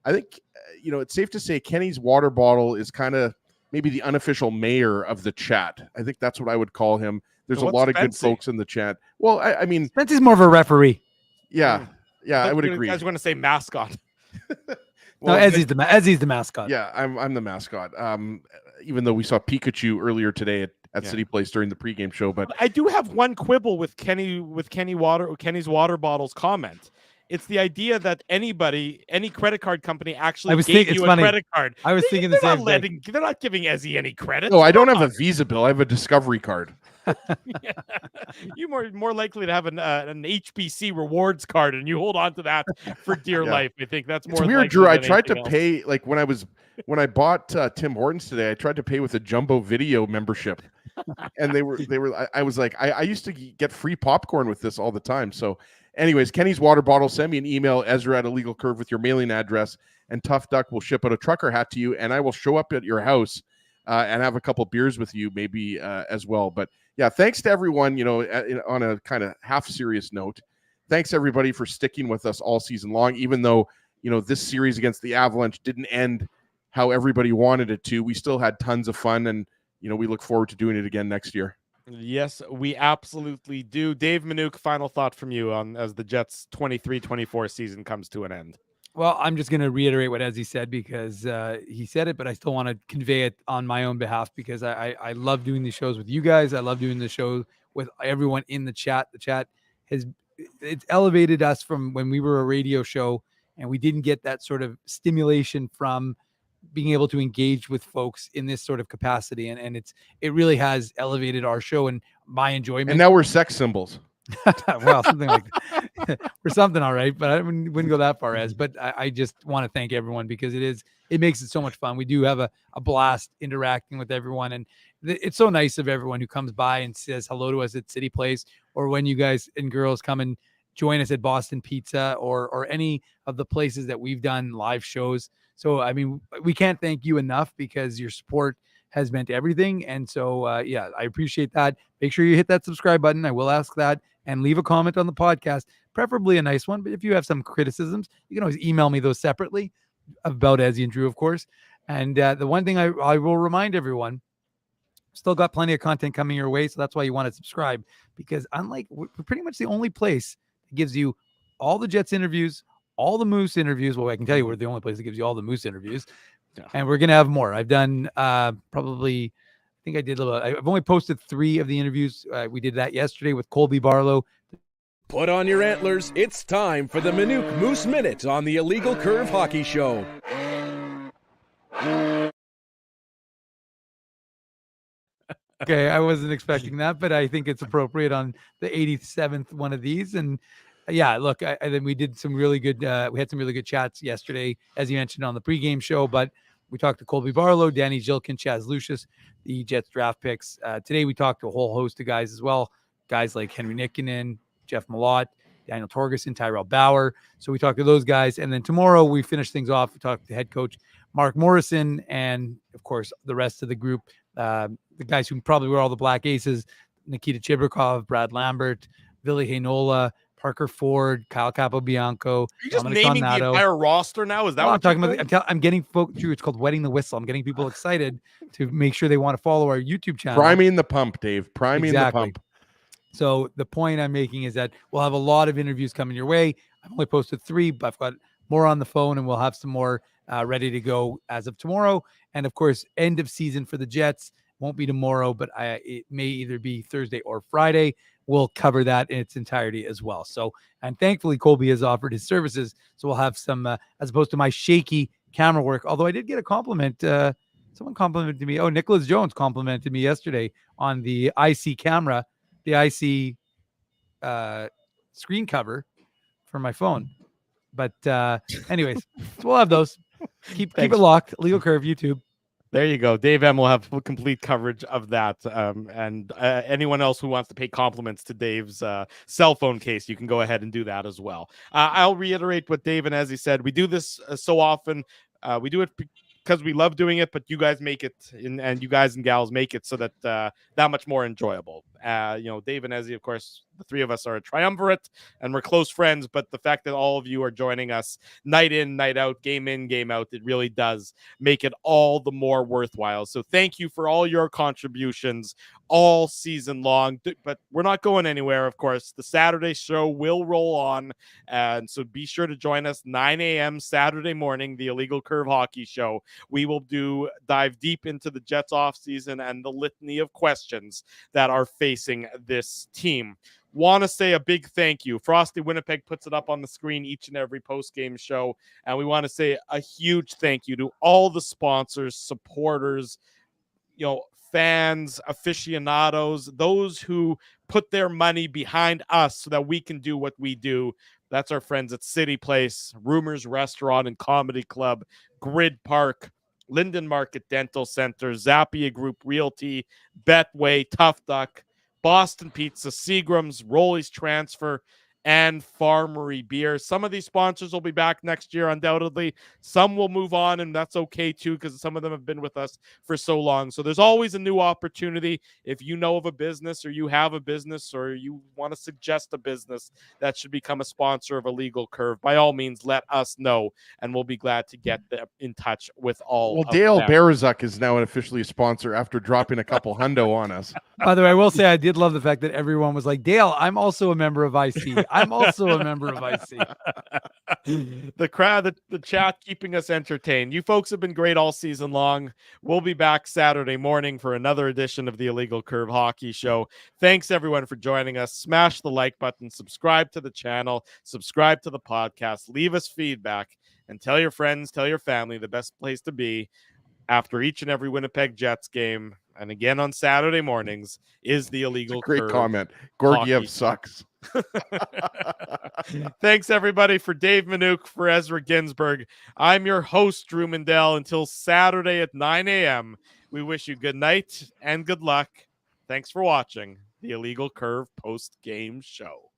it's safe to say Kenny's water bottle is kind of maybe the unofficial mayor of the chat. I think that's what I would call him. There's a lot of good folks in the chat. Well, I mean, Spency's more of a referee. Yeah, I would agree. You guys want to say mascot? No, Ezzy's the mascot. Yeah, I'm the mascot. Even though we saw Pikachu earlier today at City Place during the pregame show, but I do have one quibble with Kenny's water bottles comment. It's the idea that any credit card company actually gave you a credit card. I was thinking the same thing. They're not giving Ezzy any credit. No, I don't have a Visa bill. I have a Discovery card. Yeah. You're more likely to have an HBC rewards card, and you hold on to that for dear life. I think that's more. It's weird, Drew. I tried to pay when I bought Tim Hortons today. I tried to pay with a Jumbo Video membership, and they were. I was like, I used to get free popcorn with this all the time. So, anyways, Kenny's water bottle. Send me an email, Ezra at Illegal Curve, with your mailing address, and Tough Duck will ship out a trucker hat to you, and I will show up at your house and have a couple beers with you, maybe as well. But yeah, thanks to everyone. On a kind of half serious note, thanks everybody for sticking with us all season long. Even though this series against the Avalanche didn't end how everybody wanted it to, we still had tons of fun, and we look forward to doing it again next year. Yes, we absolutely do. Dave Minuk, final thought from you as the Jets 23-24 season comes to an end. Well, I'm just going to reiterate what Ezzy said because he said it, but I still want to convey it on my own behalf because I love doing these shows with you guys. I love doing the show with everyone in the chat. The chat it's elevated us from when we were a radio show and we didn't get that sort of stimulation from being able to engage with folks in this sort of capacity. And it really has elevated our show and my enjoyment. And now we're sex symbols. Well, something like that. Or something, all right, but I wouldn't go that far as. But I just want to thank everyone because it makes it so much fun. We do have a blast interacting with everyone, and it's so nice of everyone who comes by and says hello to us at City Place, or when you guys and girls come and join us at Boston Pizza or any of the places that we've done live shows. So I mean, we can't thank you enough because your support has meant everything. And so, I appreciate that. Make sure you hit that subscribe button. I will ask that. And leave a comment on the podcast, preferably a nice one. But if you have some criticisms, you can always email me those separately about Ezzy and Drew, of course. And the one thing I will remind everyone, still got plenty of content coming your way. So that's why you want to subscribe, because we're pretty much the only place that gives you all the Jets interviews, all the Moose interviews. Well, I can tell you we're the only place that gives you all the Moose interviews. And we're going to have more. I've done probably, I've only posted 3 of the interviews. We did that yesterday with Colby Barlow. Put on your antlers. It's time for the Minuk Moose Minute on the Illegal Curve Hockey Show. Okay, I wasn't expecting that, but I think it's appropriate on the 87th one of these. And yeah, look, I then we did some really good, we had some really good chats yesterday, as you mentioned on the pregame show, but we talked to Colby Barlow, Danny Jilkin, Chaz Lucius, the Jets draft picks. Today we talked to a whole host of guys as well, guys like Henry Nikkinen, Jeff Malott, Daniel Torgerson, Tyrell Bauer. So we talked to those guys. And then tomorrow we finish things off. We talked to head coach Mark Morrison and, of course, the rest of the group, the guys who probably were all the Black Aces, Nikita Chibrikov, Brad Lambert, Ville Heinola, Parker Ford, Kyle Capobianco. Are you just naming the entire roster now? Is that what I'm talking about? I'm getting folks, Drew, it's called Wetting the Whistle. I'm getting people excited to make sure they want to follow our YouTube channel. Priming the pump, Dave. Priming the pump. So the point I'm making is that we'll have a lot of interviews coming your way. I've only posted 3, but I've got more on the phone, and we'll have some more ready to go as of tomorrow. And of course, end of season for the Jets won't be tomorrow, but it may either be Thursday or Friday. We'll cover that in its entirety as well. So, and thankfully, Colby has offered his services. So we'll have some, as opposed to my shaky camera work. Although I did get a compliment. Someone complimented me. Oh, Nicholas Jones complimented me yesterday on the IC camera, the IC screen cover for my phone. But anyways, so we'll have those. Keep it locked. Legal Curve YouTube. There you go. Dave M will have complete coverage of that. And anyone else who wants to pay compliments to Dave's cell phone case, you can go ahead and do that as well. I'll reiterate what Dave and Ezzy said. We do this so often. We do it because we love doing it, but you guys make it, and you guys and gals make it so that that much more enjoyable. Dave and Ezzy, of course, the three of us are a triumvirate, and we're close friends. But the fact that all of you are joining us night in, night out, game in, game out, it really does make it all the more worthwhile. So thank you for all your contributions all season long. But we're not going anywhere, of course. The Saturday show will roll on, and so be sure to join us 9 a.m. Saturday morning, the Illegal Curve Hockey Show. We will dive deep into the Jets offseason and the litany of questions that are facing this team. Want to say a big thank you. Frosty Winnipeg puts it up on the screen each and every post-game show, and we want to say a huge thank you to all the sponsors, supporters, fans, aficionados, those who put their money behind us so that we can do what we do. That's our friends at City Place, Rumors Restaurant and Comedy Club, Grid Park, Linden Market Dental Center, Zappia Group Realty, Betway, Tough Duck, Boston Pizza, Seagram's, Rolly's Transfer, and Farmery Beer. Some of these sponsors will be back next year, undoubtedly. Some will move on, and that's okay, too, because some of them have been with us for so long. So there's always a new opportunity. If you know of a business, or you have a business, or you want to suggest a business that should become a sponsor of Illegal Curve, by all means, let us know, and we'll be glad to get in touch with all of Dale them. Berzuk is now officially a sponsor after dropping a couple hundo on us. By the way, I will say I did love the fact that everyone was like, Dale, I'm also a member of IC. I'm also a member of IC. The crowd, the chat keeping us entertained. You folks have been great all season long. We'll be back Saturday morning for another edition of the Illegal Curve Hockey Show. Thanks, everyone, for joining us. Smash the like button, subscribe to the channel, subscribe to the podcast, leave us feedback, and tell your friends, tell your family the best place to be after each and every Winnipeg Jets game, and again on Saturday mornings, is the Illegal Great Curve comment. Gorgiev Hockey. sucks. Thanks, everybody. For Dave Manouk, for Ezra Ginsburg, I'm your host, Drew Mandel. Until Saturday at 9 a.m., we wish you good night and good luck. Thanks for watching the Illegal Curve post-game show.